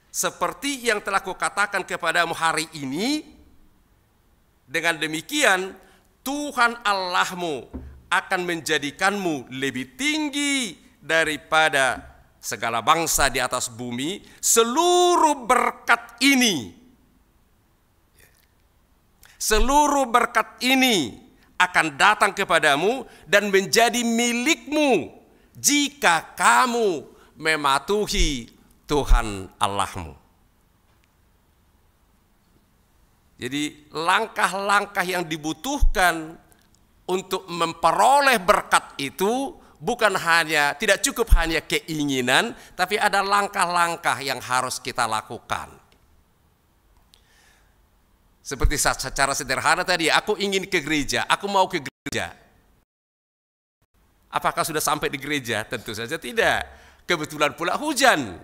seperti yang telah kukatakan kepadamu hari ini. Dengan demikian Tuhan Allahmu akan menjadikanmu lebih tinggi daripada segala bangsa di atas bumi. Seluruh berkat ini akan datang kepadamu dan menjadi milikmu jika kamu mematuhi Tuhan Allahmu. Jadi langkah-langkah yang dibutuhkan untuk memperoleh berkat itu bukan hanya, tidak cukup hanya keinginan, tapi ada langkah-langkah yang harus kita lakukan. Seperti secara sederhana tadi, aku ingin ke gereja, aku mau ke gereja. Apakah sudah sampai di gereja? Tentu saja tidak. Kebetulan pula hujan.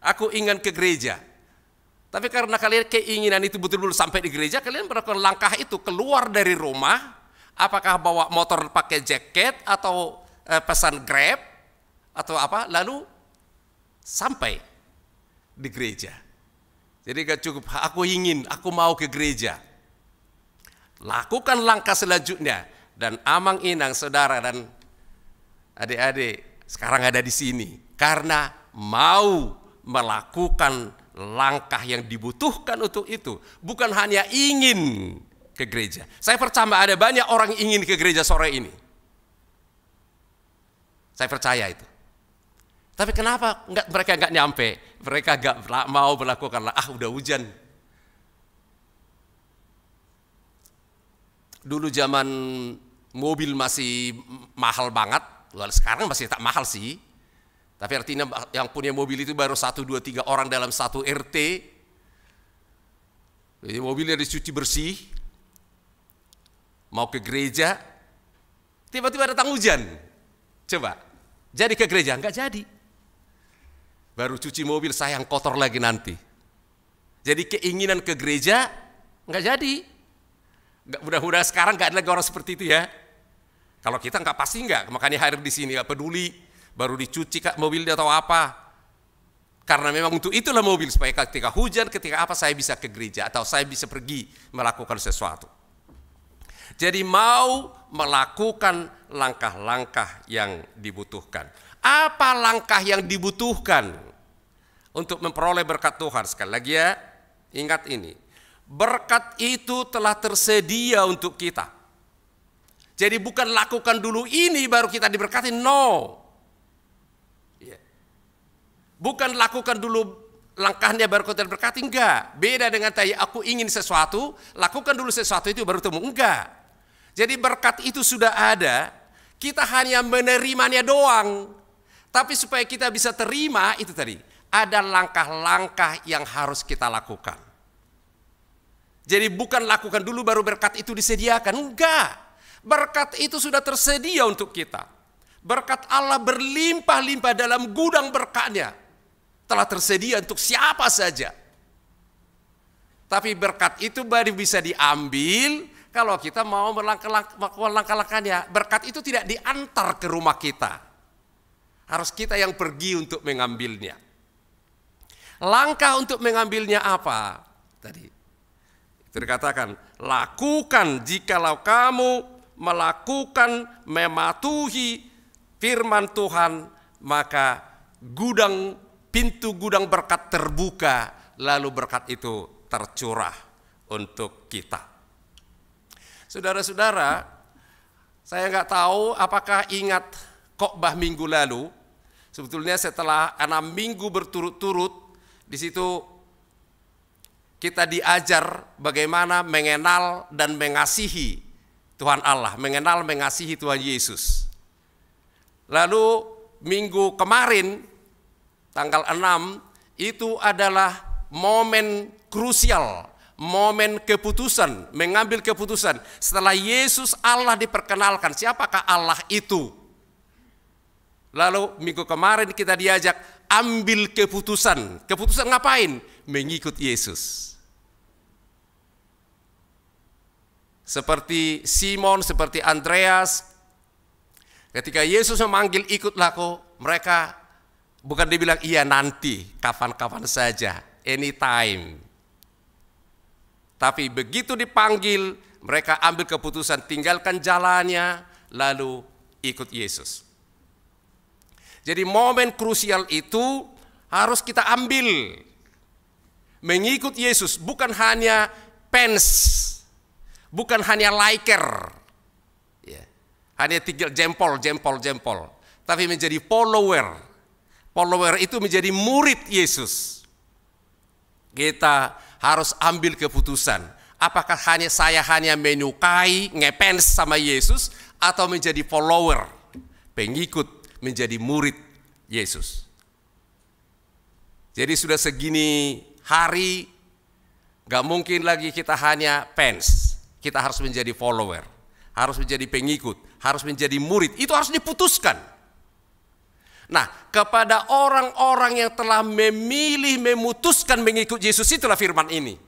Aku ingin ke gereja. Tapi karena kalian keinginan itu betul-betul sampai di gereja, kalian melakukan langkah itu, keluar dari rumah, apakah bawa motor pakai jaket atau pesan Grab atau apa, lalu sampai di gereja. Jadi gak cukup, aku mau ke gereja. Lakukan langkah selanjutnya, dan amang-inang saudara dan adik-adik sekarang ada di sini karena mau melakukan langkah yang dibutuhkan untuk itu, bukan hanya ingin ke gereja. Saya percaya ada banyak orang ingin ke gereja sore ini. Saya percaya itu. Tapi kenapa mereka nggak nyampe? Mereka nggak mau melakukan. Udah hujan. Dulu zaman mobil masih mahal banget. Sekarang masih tak mahal sih. Tapi artinya yang punya mobil itu baru 1, 2, 3 orang dalam satu RT. Jadi mobilnya dicuci bersih, mau ke gereja, tiba-tiba datang hujan. Coba, jadi ke gereja? Enggak jadi. Baru cuci mobil, sayang kotor lagi nanti. Jadi keinginan ke gereja enggak jadi. Mudah-mudahan sekarang enggak ada lagi orang seperti itu ya. Kalau kita enggak, pasti enggak. Makanya hadir di sini, enggak peduli baru dicuci mobilnya atau apa. Karena memang untuk itulah mobil, supaya ketika hujan, ketika apa, saya bisa ke gereja atau saya bisa pergi melakukan sesuatu. Jadi mau melakukan langkah-langkah yang dibutuhkan. Apa langkah yang dibutuhkan untuk memperoleh berkat Tuhan? Sekali lagi ya, ingat ini. Berkat itu telah tersedia untuk kita. Jadi bukan lakukan dulu ini baru kita diberkati, no. Bukan lakukan dulu langkahnya baru kita diberkati, enggak. Beda dengan tadi aku ingin sesuatu, lakukan dulu sesuatu itu baru temu, enggak. Jadi berkat itu sudah ada, kita hanya menerimanya doang. Tapi supaya kita bisa terima itu tadi, ada langkah-langkah yang harus kita lakukan. Jadi bukan lakukan dulu baru berkat itu disediakan, enggak. Berkat itu sudah tersedia untuk kita. Berkat Allah berlimpah-limpah dalam gudang berkatnya. Telah tersedia untuk siapa saja. Tapi berkat itu baru bisa diambil kalau kita mau melakukan langkah-langkahnya. Berkat itu tidak diantar ke rumah kita. Harus kita yang pergi untuk mengambilnya. Langkah untuk mengambilnya apa? Tadi itu dikatakan, lakukan jikalau kamu melakukan, mematuhi firman Tuhan, maka pintu gudang berkat terbuka, lalu berkat itu tercurah untuk kita. Saudara-saudara, saya nggak tahu apakah ingat khotbah minggu lalu. Sebetulnya setelah 6 minggu berturut-turut, di situ kita diajar bagaimana mengenal dan mengasihi Tuhan Allah, mengenal mengasihi Tuhan Yesus. Lalu minggu kemarin, tanggal 6, itu adalah momen krusial, momen keputusan, mengambil keputusan. Setelah Yesus Allah diperkenalkan, siapakah Allah itu? Lalu minggu kemarin kita diajak ambil keputusan. Keputusan ngapain? Mengikut Yesus. Seperti Simon, seperti Andreas, ketika Yesus memanggil ikutlah aku, mereka bukan dibilang iya nanti, kapan-kapan saja, anytime. Tapi begitu dipanggil, mereka ambil keputusan, tinggalkan jalannya, lalu ikut Yesus. Jadi momen krusial itu harus kita ambil. Mengikut Yesus bukan hanya fans, bukan hanya liker, hanya tinggal jempol, tapi menjadi follower. Follower itu menjadi murid Yesus. Kita harus ambil keputusan. Apakah saya hanya menyukai, ngefans sama Yesus, atau menjadi follower, pengikut, menjadi murid Yesus. Jadi sudah segini hari, gak mungkin lagi kita hanya fans. Kita harus menjadi follower, harus menjadi pengikut, harus menjadi murid. Itu harus diputuskan. Nah, kepada orang-orang yang telah memilih, memutuskan mengikut Yesus, itulah firman ini.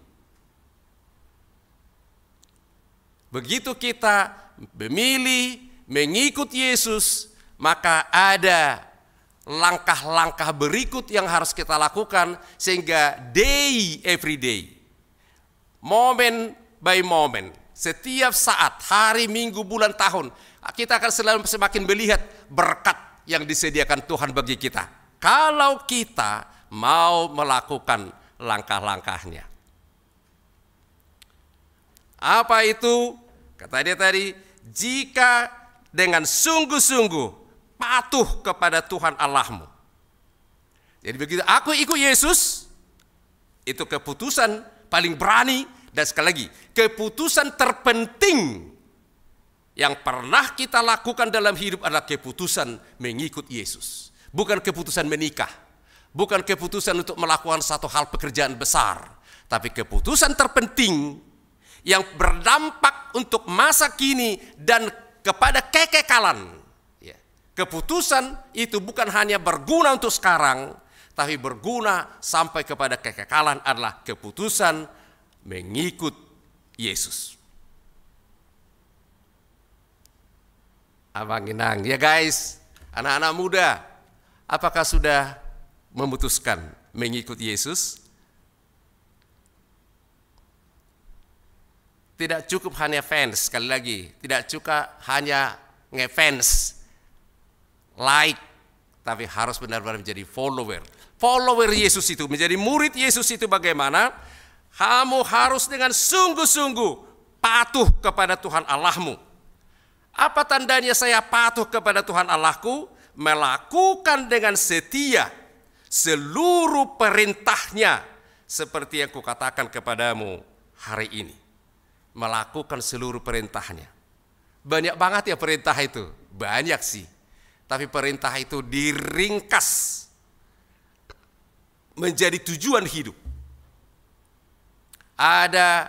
Begitu kita memilih, mengikut Yesus, maka ada langkah-langkah berikut yang harus kita lakukan, sehingga every day, moment by moment, setiap saat, hari, minggu, bulan, tahun, kita akan selalu semakin melihat berkat yang disediakan Tuhan bagi kita, kalau kita mau melakukan langkah-langkahnya. Apa itu? Kata dia tadi, jika dengan sungguh-sungguh patuh kepada Tuhan Allahmu. Jadi begitu aku ikut Yesus, itu keputusan paling berani, dan sekali lagi, keputusan terpenting yang pernah kita lakukan dalam hidup adalah keputusan mengikut Yesus. bukan keputusan menikah, bukan keputusan untuk melakukan satu hal pekerjaan besar, tapi keputusan terpenting yang berdampak untuk masa kini dan kepada kekekalan. Keputusan itu bukan hanya berguna untuk sekarang, tapi berguna sampai kepada kekekalan adalah keputusan mengikut Yesus. Abang Inang, ya guys, anak-anak muda, apakah sudah memutuskan mengikut Yesus? Tidak cukup hanya fans, sekali lagi, tidak cukup hanya ngefans, like, tapi harus benar-benar menjadi follower. Follower Yesus itu, menjadi murid Yesus itu bagaimana? Kamu harus dengan sungguh-sungguh patuh kepada Tuhan Allahmu. Apa tandanya saya patuh kepada Tuhan Allahku? Melakukan dengan setia seluruh perintahnya, seperti yang kukatakan kepadamu hari ini. Melakukan seluruh perintahnya. Banyak banget ya perintah itu, banyak sih. Tapi perintah itu diringkas menjadi tujuan hidup. Ada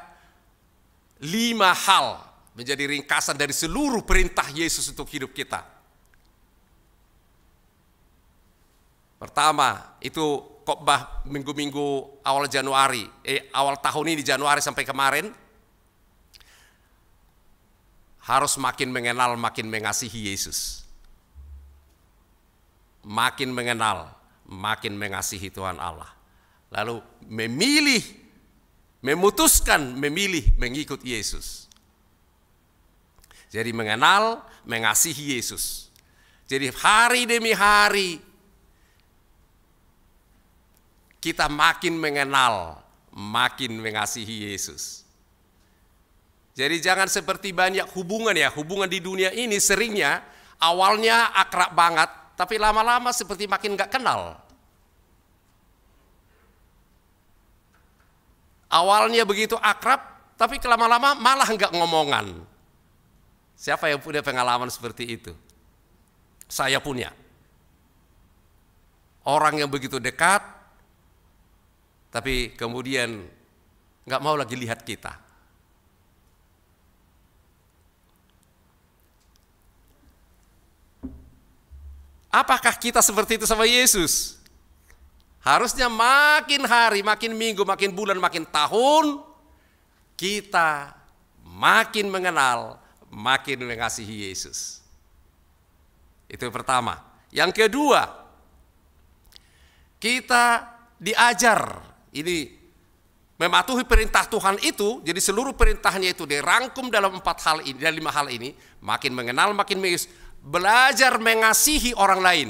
5 hal menjadi ringkasan dari seluruh perintah Yesus untuk hidup kita. Pertama, itu khotbah minggu-minggu awal Januari, awal tahun ini Januari sampai kemarin. Harus makin mengenal, makin mengasihi Yesus. Makin mengenal, makin mengasihi Tuhan Allah. Lalu memutuskan memilih mengikut Yesus. Jadi mengenal, mengasihi Yesus. Jadi hari demi hari kita makin mengenal, makin mengasihi Yesus. Jadi jangan seperti banyak hubungan ya, hubungan di dunia ini seringnya awalnya akrab banget, tapi lama-lama seperti makin gak kenal. Awalnya begitu akrab, tapi lama-lama malah gak ngomongan. Siapa yang punya pengalaman seperti itu? Saya punya. Orang yang begitu dekat, tapi kemudian gak mau lagi lihat kita. Apakah kita seperti itu sama Yesus? Harusnya makin hari, makin minggu, makin bulan, makin tahun, kita makin mengenal, makin mengasihi Yesus. Itu pertama. Yang kedua, kita diajar, ini mematuhi perintah Tuhan itu, jadi seluruh perintahnya itu dirangkum dalam 5 hal ini, makin mengenal, makin belajar mengasihi orang lain.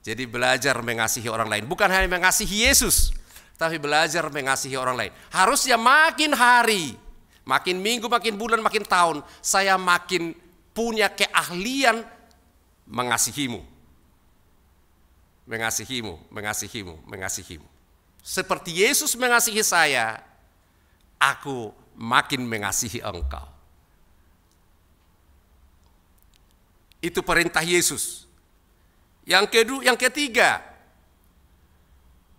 Jadi belajar mengasihi orang lain, bukan hanya mengasihi Yesus, tapi belajar mengasihi orang lain. Harusnya makin hari, makin minggu, makin bulan, makin tahun, saya makin punya keahlian mengasihimu. Mengasihimu, mengasihimu, mengasihimu. Seperti Yesus mengasihi saya, aku makin mengasihi engkau. Itu perintah Yesus. Yang ketiga,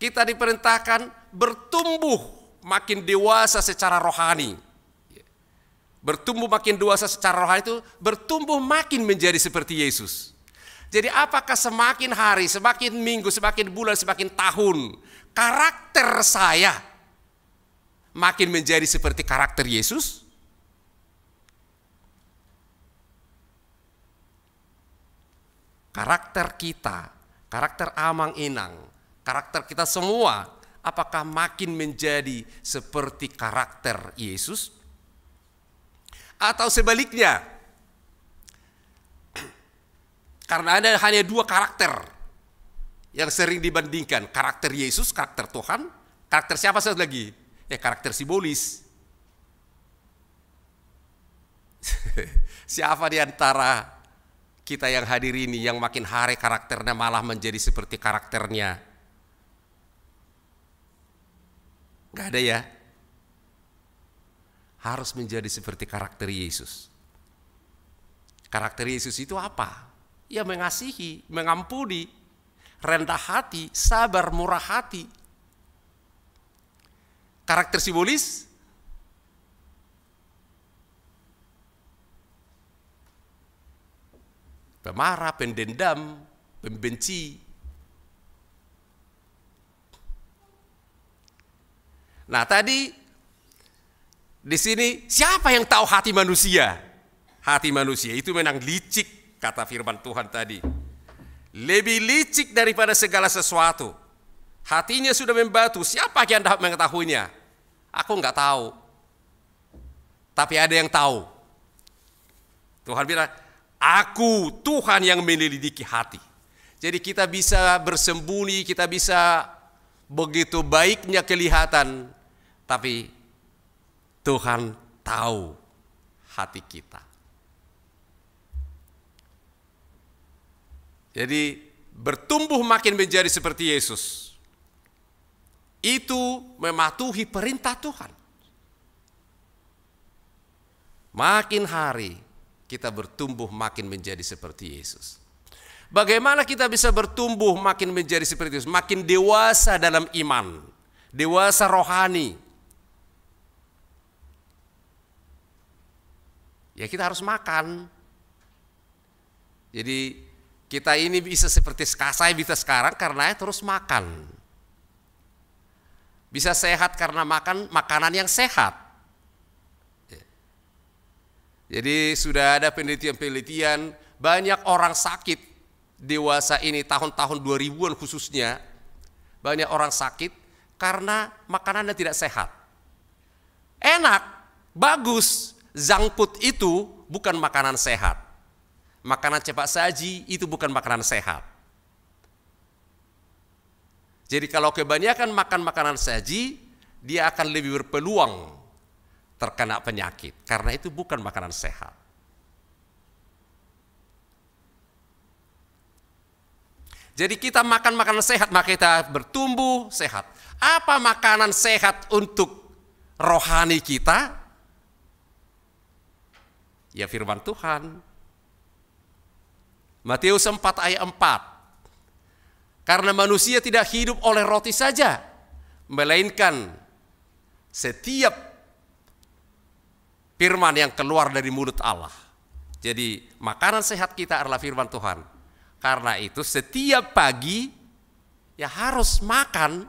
kita diperintahkan bertumbuh makin dewasa secara rohani. Bertumbuh makin dewasa secara rohani itu bertumbuh makin menjadi seperti Yesus. Jadi apakah semakin hari, semakin minggu, semakin bulan, semakin tahun, karakter saya makin menjadi seperti karakter Yesus? Karakter kita, karakter Amang Inang, karakter kita semua, apakah makin menjadi seperti karakter Yesus? Atau sebaliknya, karena ada hanya 2 karakter yang sering dibandingkan, karakter Yesus, karakter Tuhan, karakter siapa satu lagi? Karakter simbolis. Siapa di antara kita yang hadir ini yang makin hari karakternya malah menjadi seperti karakternya? Gak ada ya? Harus menjadi seperti karakter Yesus. Karakter Yesus itu apa? Ya mengasihi, mengampuni, rendah hati, sabar, murah hati. Karakter simbolis pemarah, pendendam, pembenci. Nah, tadi di sini siapa yang tahu hati manusia? Hati manusia itu memang licik, kata firman Tuhan tadi. Lebih licik daripada segala sesuatu. Hatinya sudah membatu, siapa yang dapat mengetahuinya? Aku enggak tahu. Tapi ada yang tahu. Tuhan bilang, aku Tuhan yang menyelidiki hati. Jadi kita bisa bersembunyi, kita bisa begitu baiknya kelihatan, tapi Tuhan tahu hati kita. Jadi bertumbuh makin menjadi seperti Yesus, itu mematuhi perintah Tuhan. Makin hari kita bertumbuh makin menjadi seperti Yesus. Bagaimana kita bisa bertumbuh makin menjadi seperti Yesus? Makin dewasa dalam iman, dewasa rohani. Ya kita harus makan. Jadi kita ini bisa seperti saya bisa sekarang karena terus makan. Bisa sehat karena makan makanan yang sehat. Jadi sudah ada penelitian-penelitian, banyak orang sakit dewasa ini tahun-tahun 2000-an khususnya, banyak orang sakit karena makanannya tidak sehat. Enak, bagus, junk food itu bukan makanan sehat. Makanan cepat saji itu bukan makanan sehat. Jadi kalau kebanyakan makan makanan saji, dia akan lebih berpeluang terkena penyakit karena itu bukan makanan sehat. Jadi kita makan makanan sehat, maka kita bertumbuh sehat. Apa makanan sehat untuk rohani kita? Ya firman Tuhan. Matius 4 ayat 4. Karena manusia tidak hidup oleh roti saja, melainkan setiap firman yang keluar dari mulut Allah. Jadi makanan sehat kita adalah firman Tuhan. Karena itu setiap pagi ya harus makan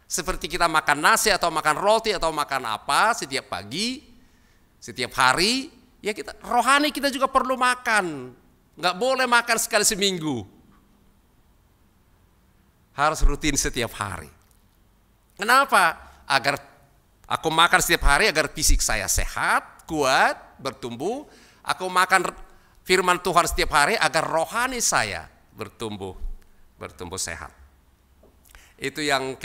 seperti kita makan nasi atau makan roti atau makan apa setiap pagi, setiap hari. Ya kita rohani kita juga perlu makan. Nggak boleh makan sekali seminggu. Harus rutin setiap hari. Kenapa? Agar aku makan setiap hari agar fisik saya sehat, kuat, bertumbuh. Aku makan firman Tuhan setiap hari agar rohani saya bertumbuh sehat. Itu yang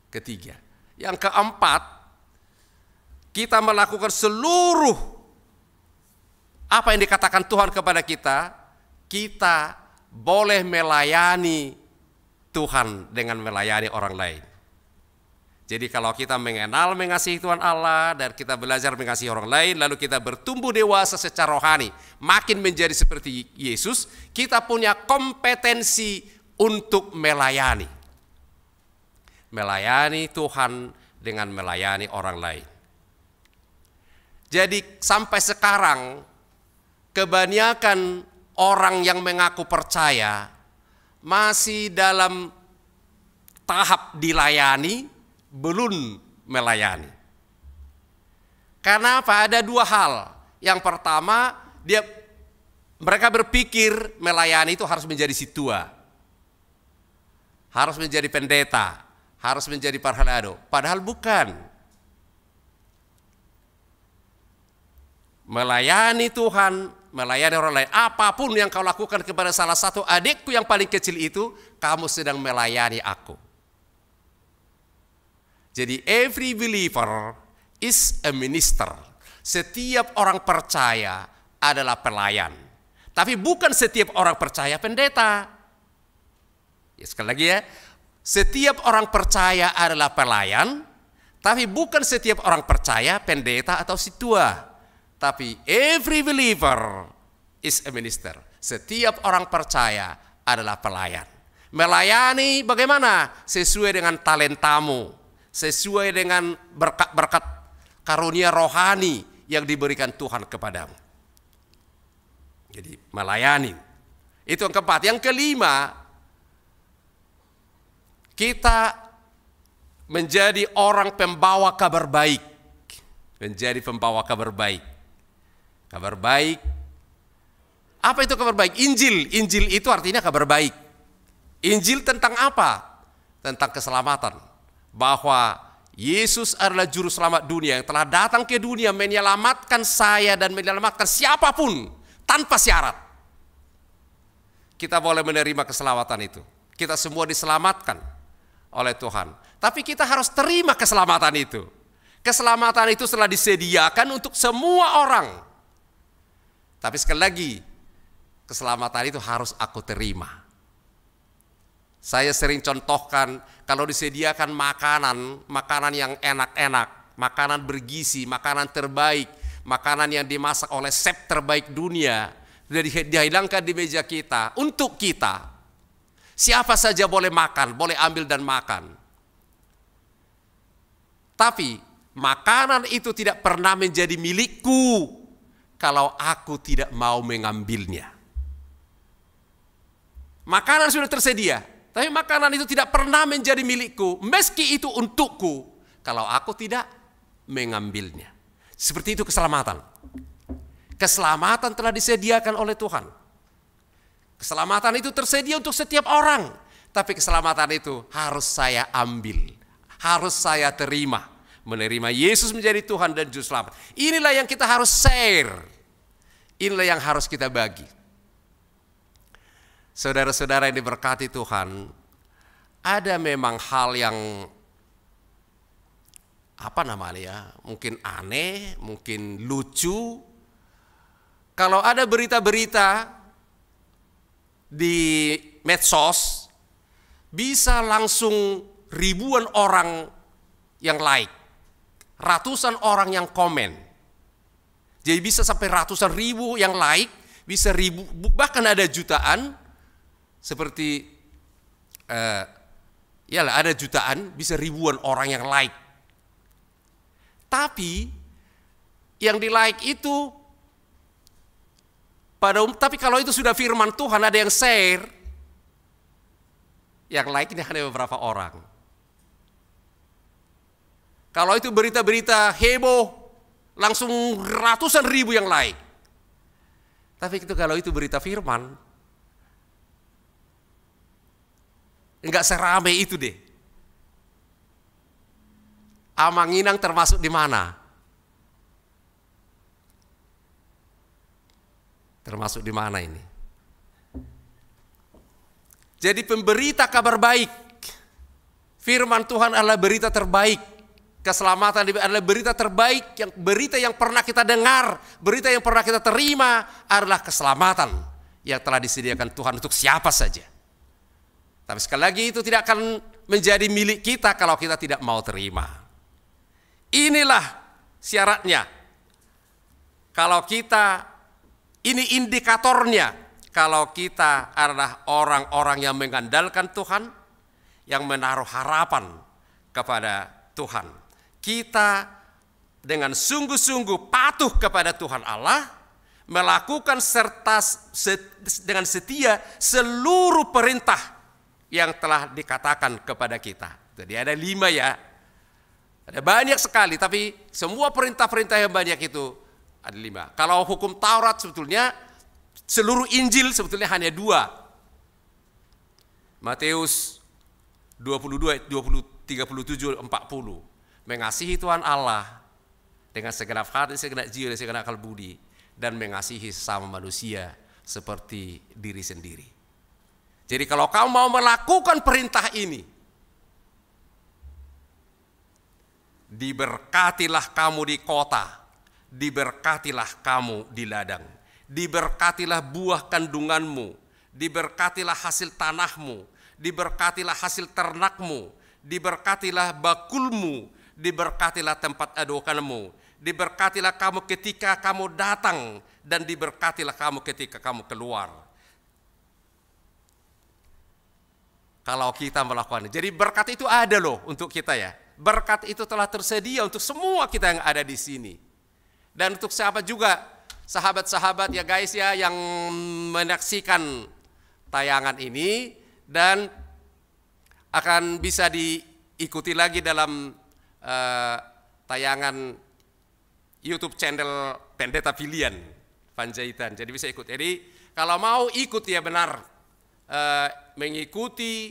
ketiga. Yang keempat, kita melakukan seluruh apa yang dikatakan Tuhan kepada kita, kita boleh melayani Tuhan dengan melayani orang lain. Jadi kalau kita mengenal mengasihi Tuhan Allah dan kita belajar mengasihi orang lain, lalu kita bertumbuh dewasa secara rohani, makin menjadi seperti Yesus, kita punya kompetensi untuk melayani. Melayani Tuhan dengan melayani orang lain. Jadi sampai sekarang, kebanyakan orang yang mengaku percaya masih dalam tahap dilayani, belum melayani. Karena apa? Ada dua hal. Yang pertama, mereka berpikir melayani itu harus menjadi situa, harus menjadi pendeta, harus menjadi parhalado. Padahal bukan. Melayani Tuhan, melayani orang lain. Apapun yang kau lakukan kepada salah satu adikku yang paling kecil itu, kamu sedang melayani aku. Jadi every believer is a minister. Setiap orang percaya adalah pelayan. Tapi bukan setiap orang percaya pendeta. Ya, sekali lagi ya. Setiap orang percaya adalah pelayan. Tapi bukan setiap orang percaya pendeta atau situa. Tapi every believer is a minister. Setiap orang percaya adalah pelayan. Melayani bagaimana? Sesuai dengan talentamu, sesuai dengan berkat-berkat karunia rohani yang diberikan Tuhan kepadamu. Jadi melayani. Itu yang keempat. Yang kelima, kita menjadi orang pembawa kabar baik. Menjadi pembawa kabar baik. Kabar baik. Apa itu kabar baik? Injil. Injil itu artinya kabar baik. Injil tentang apa? Tentang keselamatan. Bahwa Yesus adalah juru selamat dunia yang telah datang ke dunia menyelamatkan saya dan menyelamatkan siapapun tanpa syarat. Kita boleh menerima keselamatan itu. Kita semua diselamatkan oleh Tuhan. Tapi kita harus terima keselamatan itu. Keselamatan itu telah disediakan untuk semua orang. Tapi sekali lagi, keselamatan itu harus aku terima. Saya sering contohkan, kalau disediakan makanan yang enak-enak, makanan bergizi, makanan terbaik, makanan yang dimasak oleh chef terbaik dunia, dihidangkan di meja kita, untuk kita. Siapa saja boleh makan, boleh ambil dan makan. Tapi makanan itu tidak pernah menjadi milikku kalau aku tidak mau mengambilnya. Makanan sudah tersedia, tapi makanan itu tidak pernah menjadi milikku, meski itu untukku, kalau aku tidak mengambilnya. Seperti itu keselamatan. Keselamatan telah disediakan oleh Tuhan. Keselamatan itu tersedia untuk setiap orang. Tapi keselamatan itu harus saya ambil. Harus saya terima. Menerima Yesus menjadi Tuhan dan Juru Selamat. Inilah yang kita harus share. Inilah yang harus kita bagi. Saudara-saudara yang diberkati Tuhan, ada memang hal yang mungkin aneh, mungkin lucu. Kalau ada berita-berita di medsos, bisa langsung ribuan orang yang like, ratusan orang yang komen. Jadi bisa sampai ratusan ribu yang like, bisa ribu, bahkan ada jutaan. Seperti ada jutaan, bisa ribuan orang yang like. Tapi yang di like itu tapi kalau itu sudah firman Tuhan, ada yang share, yang like ini hanya beberapa orang. Kalau itu berita-berita heboh, langsung ratusan ribu yang like. Tapi kalau itu berita firman, enggak seramai itu deh. Amanginang termasuk di mana? Termasuk di mana ini? Jadi pemberita kabar baik. Firman Tuhan adalah berita terbaik. Keselamatan adalah berita terbaik, berita yang pernah kita dengar, berita yang pernah kita terima adalah keselamatan yang telah disediakan Tuhan untuk siapa saja. Tapi sekali lagi itu tidak akan menjadi milik kita kalau kita tidak mau terima. Inilah syaratnya. Kalau kita, ini indikatornya, kalau kita adalah orang-orang yang mengandalkan Tuhan, yang menaruh harapan kepada Tuhan. Kita dengan sungguh-sungguh patuh kepada Tuhan Allah, melakukan dengan setia seluruh perintah yang telah dikatakan kepada kita. Jadi ada 5 ya. Ada banyak sekali, tapi semua perintah-perintah yang banyak itu ada 5. Kalau hukum Taurat sebetulnya, seluruh Injil sebetulnya hanya 2. Matius 22, 37, 40. Mengasihi Tuhan Allah dengan segenap hati, segenap jiwa, segenap akal budi. Dan mengasihi sesama manusia seperti diri sendiri. Jadi kalau kamu mau melakukan perintah ini, diberkatilah kamu di kota, diberkatilah kamu di ladang, diberkatilah buah kandunganmu, diberkatilah hasil tanahmu, diberkatilah hasil ternakmu, diberkatilah bakulmu, diberkatilah tempat adukanmu, diberkatilah kamu ketika kamu datang, dan diberkatilah kamu ketika kamu keluar. kalau kita melakukannya. Jadi berkat itu ada loh untuk kita ya. Berkat itu telah tersedia untuk semua kita yang ada di sini. Dan untuk sahabat juga, sahabat-sahabat ya guys ya yang menyaksikan tayangan ini dan akan bisa diikuti lagi dalam tayangan YouTube channel Pendeta Pilihan Panjaitan. Jadi bisa ikut. Jadi kalau mau ikut ya benar mengikuti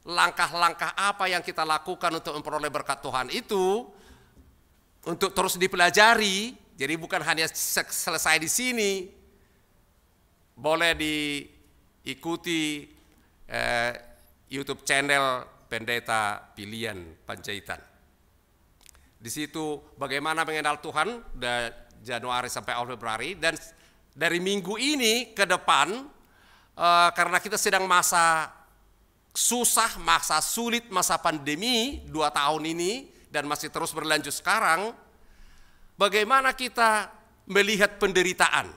langkah-langkah apa yang kita lakukan untuk memperoleh berkat Tuhan itu untuk terus dipelajari. Jadi bukan hanya selesai di sini. Boleh diikuti YouTube channel Pendeta Pilihan Panjaitan. Di situ bagaimana mengenal Tuhan dari Januari sampai Februari, dan dari minggu ini ke depan karena kita sedang masa susah, masa sulit, masa pandemi 2 tahun ini dan masih terus berlanjut sekarang, bagaimana kita melihat penderitaan,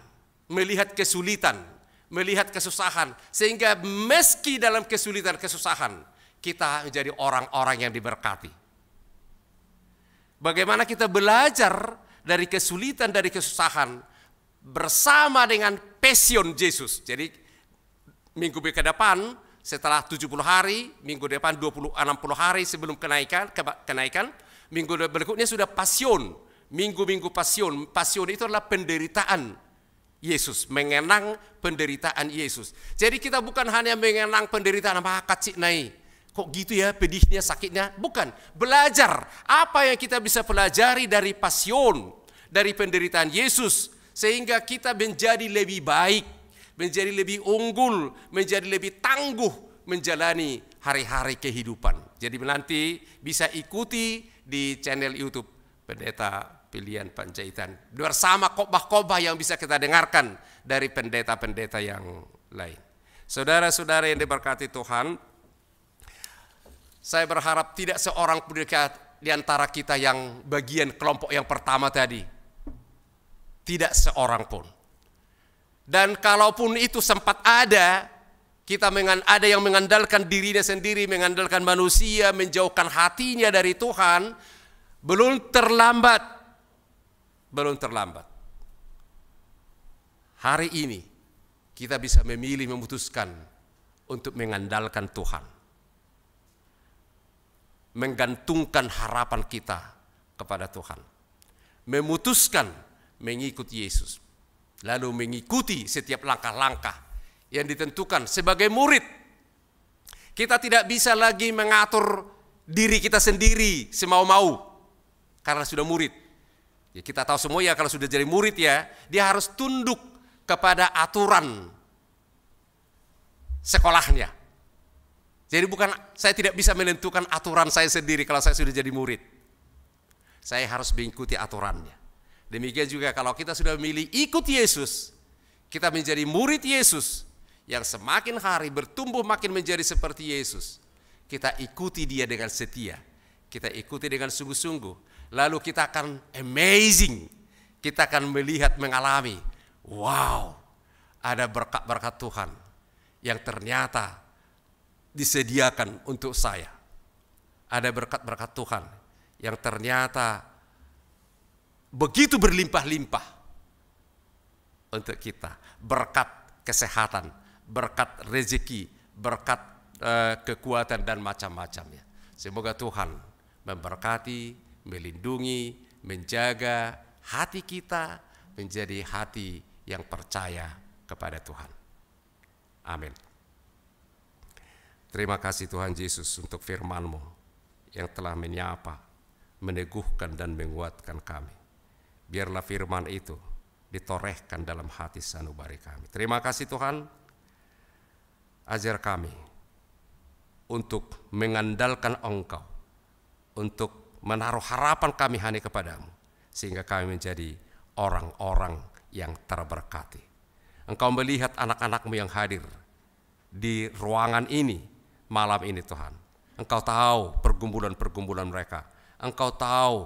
melihat kesulitan, melihat kesusahan, sehingga meski dalam kesulitan kesusahan kita menjadi orang-orang yang diberkati. Bagaimana kita belajar dari kesulitan, dari kesusahan bersama dengan passion Yesus. Jadi minggu ke depan setelah 70 hari, minggu depan 60 hari sebelum kenaikan, minggu berikutnya sudah passion, minggu-minggu passion. Passion itu adalah penderitaan Yesus, mengenang penderitaan Yesus. Jadi kita bukan hanya mengenang penderitaan maka cik nai, kok gitu ya pedihnya, sakitnya, bukan. Belajar apa yang kita bisa pelajari dari passion, dari penderitaan Yesus, sehingga kita menjadi lebih baik, menjadi lebih unggul, menjadi lebih tangguh menjalani hari-hari kehidupan. Jadi nanti bisa ikuti di channel YouTube Pendeta Pilihan Panjaitan bersama khotbah-khotbah yang bisa kita dengarkan dari pendeta-pendeta yang lain. Saudara-saudara yang diberkati Tuhan, saya berharap tidak seorang pun di antara kita yang bagian kelompok yang pertama tadi. Tidak seorang pun. Dan kalaupun itu sempat ada, kita ada yang mengandalkan dirinya sendiri, mengandalkan manusia, menjauhkan hatinya dari Tuhan, belum terlambat. Belum terlambat. Hari ini kita bisa memilih, memutuskan untuk mengandalkan Tuhan. Menggantungkan harapan kita kepada Tuhan. Memutuskan mengikuti Yesus. Lalu mengikuti setiap langkah-langkah yang ditentukan sebagai murid. Kita tidak bisa lagi mengatur diri kita sendiri semau-mau karena sudah murid. Ya, kita tahu semua ya kalau sudah jadi murid ya, dia harus tunduk kepada aturan sekolahnya. Jadi bukan, saya tidak bisa menentukan aturan saya sendiri kalau saya sudah jadi murid. Saya harus mengikuti aturannya. Demikian juga kalau kita sudah memilih ikut Yesus, kita menjadi murid Yesus yang semakin hari bertumbuh makin menjadi seperti Yesus. Kita ikuti dia dengan setia, kita ikuti dengan sungguh-sungguh. Lalu kita akan amazing, kita akan melihat, mengalami, wow, ada berkat-berkat Tuhan yang ternyata disediakan untuk saya. Ada berkat-berkat Tuhan yang ternyata begitu berlimpah-limpah untuk kita. Berkat kesehatan, berkat rezeki, berkat kekuatan dan macam-macamnya. Semoga Tuhan memberkati, melindungi, menjaga hati kita menjadi hati yang percaya kepada Tuhan. Amin. Terima kasih Tuhan Yesus untuk firman-Mu yang telah menyapa, meneguhkan dan menguatkan kami. Biarlah firman itu ditorehkan dalam hati sanubari kami. Terima kasih Tuhan, ajar kami untuk mengandalkan Engkau, untuk menaruh harapan kami hanya kepadamu, sehingga kami menjadi orang-orang yang terberkati. Engkau melihat anak-anak-Mu yang hadir di ruangan ini, malam ini Tuhan. Engkau tahu pergumulan-pergumulan mereka. Engkau tahu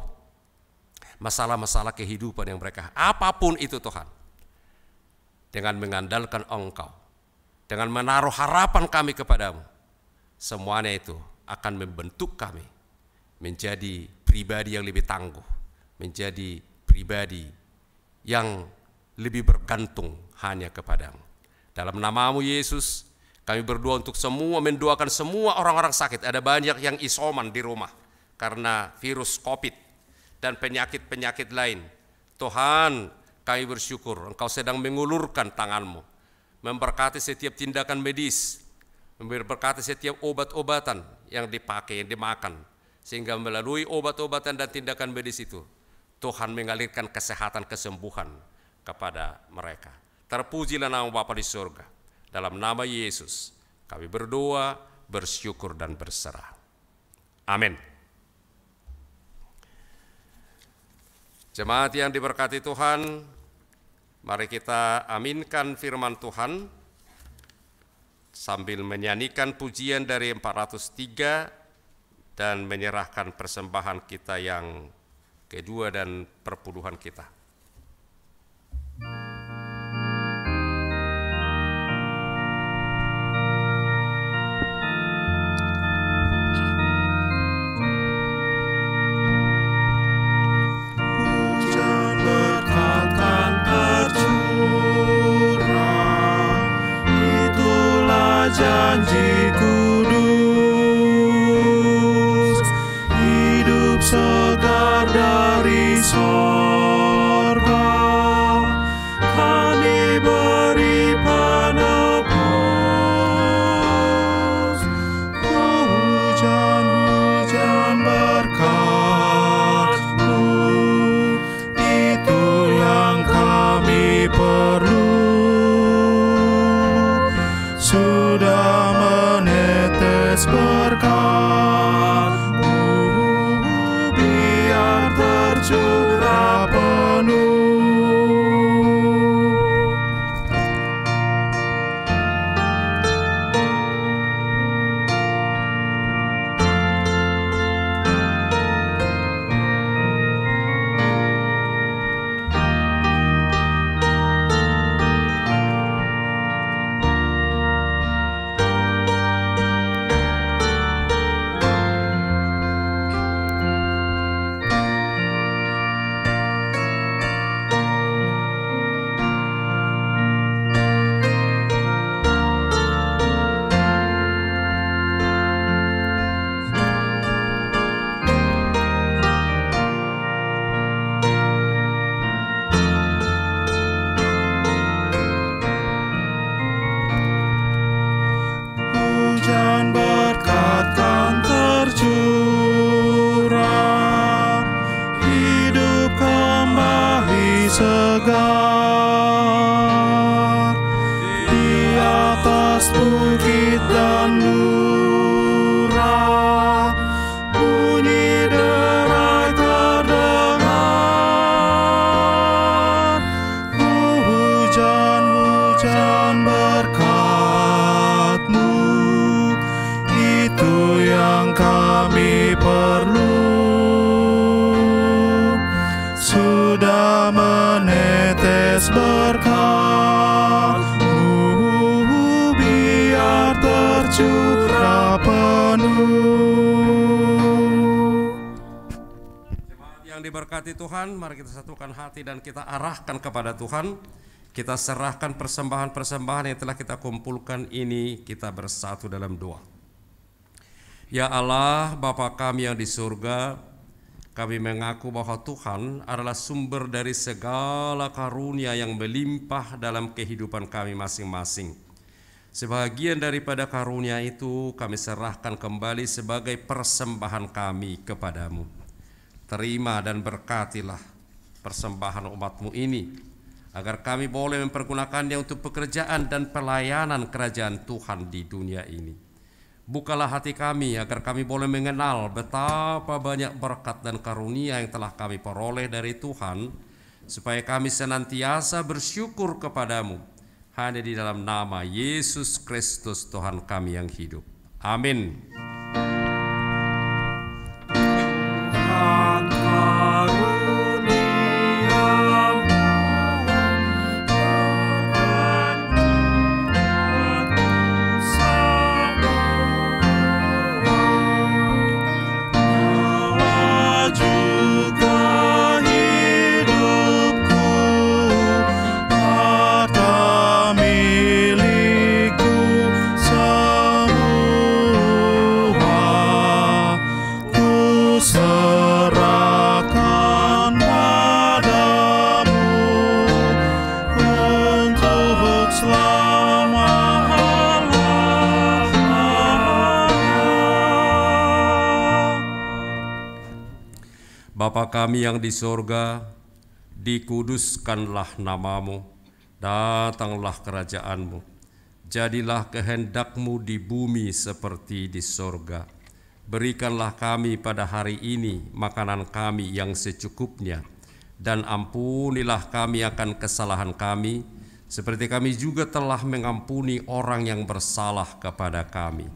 masalah-masalah kehidupan yang mereka, apapun itu Tuhan. Dengan mengandalkan Engkau, dengan menaruh harapan kami kepadamu, semuanya itu akan membentuk kami menjadi pribadi yang lebih tangguh, menjadi pribadi yang lebih bergantung hanya kepadamu. Dalam namamu Yesus, kami berdoa untuk semua, mendoakan semua orang-orang sakit. Ada banyak yang isoman di rumah karena virus COVID dan penyakit-penyakit lain. Tuhan, kami bersyukur Engkau sedang mengulurkan tangan-Mu, memberkati setiap tindakan medis, memberkati setiap obat-obatan yang dipakai, yang dimakan, sehingga melalui obat-obatan dan tindakan medis itu, Tuhan mengalirkan kesehatan, kesembuhan kepada mereka. Terpujilah nama Bapa di surga. Dalam nama Yesus, kami berdoa, bersyukur, dan berserah. Amin. Jemaat yang diberkati Tuhan, mari kita aminkan firman Tuhan sambil menyanyikan pujian dari 403 dan menyerahkan persembahan kita yang kedua dan perpuluhan kita. Hujan berkat kan tercurah, itulah janji kudus, hidup segar dari sorga, kan diberi penebus. Hujan-hujan berkat-Mu, itu yang kami perlu. Sudah menetes berkat-Mu, biar tercurah penuh. Hujan berkat kan tercurah, hidup kembali segar. Di atas bukit dan lurah, bunyi derai terdengar. Hujan-hujan berkat-Mu, itu yang kami perlu. Sudah menetes berkat-Mu, biar tercurah penuh. Jemaat yang diberkati Tuhan, mari kita satukan hati dan kita arahkan kepada Tuhan. Kita serahkan persembahan-persembahan yang telah kita kumpulkan ini, kita bersatu dalam doa. Ya Allah, Bapa kami yang di surga, kami mengaku bahwa Tuhan adalah sumber dari segala karunia yang melimpah dalam kehidupan kami masing-masing. Sebagian daripada karunia itu kami serahkan kembali sebagai persembahan kami kepadamu. Terima dan berkatilah persembahan umat-Mu ini, agar kami boleh mempergunakannya untuk pekerjaan dan pelayanan kerajaan Tuhan di dunia ini. Bukalah hati kami agar kami boleh mengenal betapa banyak berkat dan karunia yang telah kami peroleh dari Tuhan, supaya kami senantiasa bersyukur kepadamu, hanya di dalam nama Yesus Kristus Tuhan kami yang hidup. Amin. Bapa kami yang di sorga, dikuduskanlah namamu, datanglah kerajaan-Mu. Jadilah kehendak-Mu di bumi seperti di sorga. Berikanlah kami pada hari ini makanan kami yang secukupnya, dan ampunilah kami akan kesalahan kami, seperti kami juga telah mengampuni orang yang bersalah kepada kami.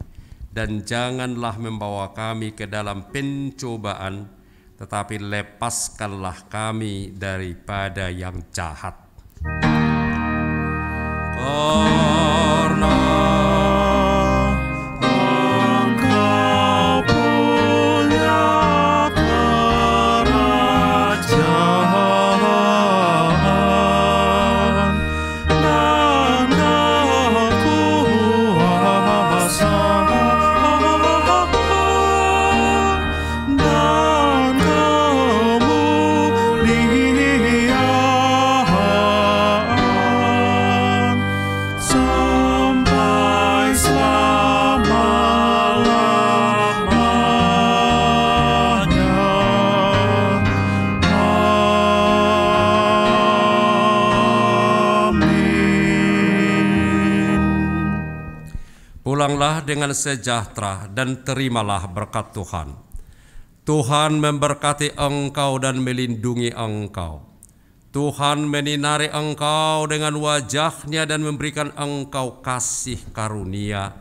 Dan janganlah membawa kami ke dalam pencobaan, tetapi lepaskanlah kami daripada yang jahat. Karena Engkau punya kerajaan dan kekuasaan dan kemuliaan sampai selama-lamanya. Amin. Pulanglah dengan sejahtera dan terimalah berkat Tuhan. Tuhan memberkati engkau dan melindungi engkau. Tuhan menyinari engkau dengan wajah-Nya dan memberikan engkau kasih karunia.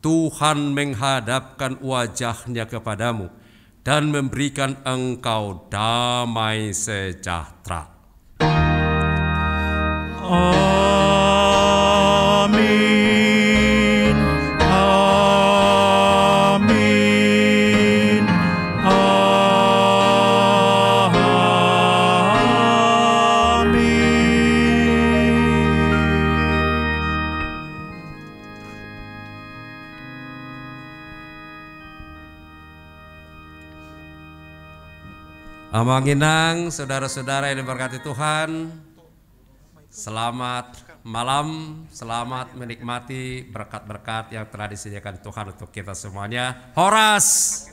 Tuhan menghadapkan wajah-Nya kepadamu dan memberikan engkau damai sejahtera. Amin. Amin. Amanginang, saudara-saudara yang diberkati Tuhan, selamat malam, selamat menikmati berkat-berkat yang telah disediakan Tuhan untuk kita semuanya. Horas!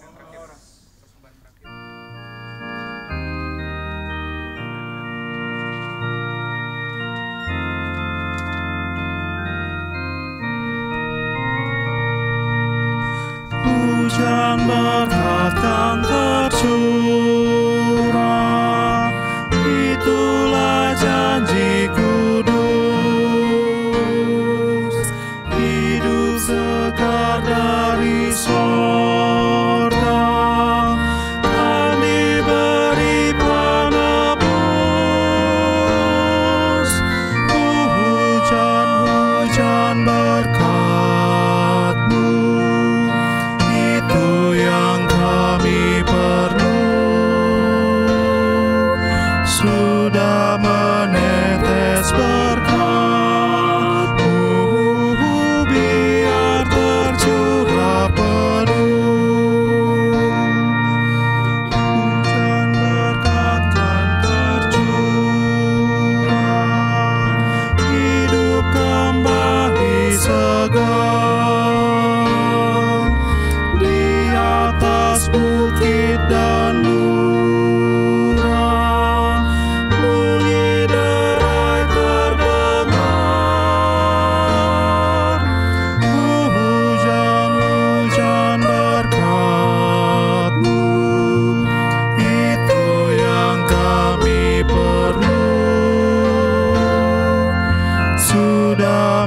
Hujan berkat kan tercurah, itulah janji kudus, hidup segar dari sorga, kan diberi penebus. Hujan-hujan berkat-Mu, itu yang kami perlu. Sudah menetes berkat-Mu, biar tercurah penuh. Hujan berkat kan tercurah, hidup kembali segar di atas bukit dan lurah. Bunyi derai terdengar, hujan-hujan berkat-Mu, itu yang kami perlu. Sudah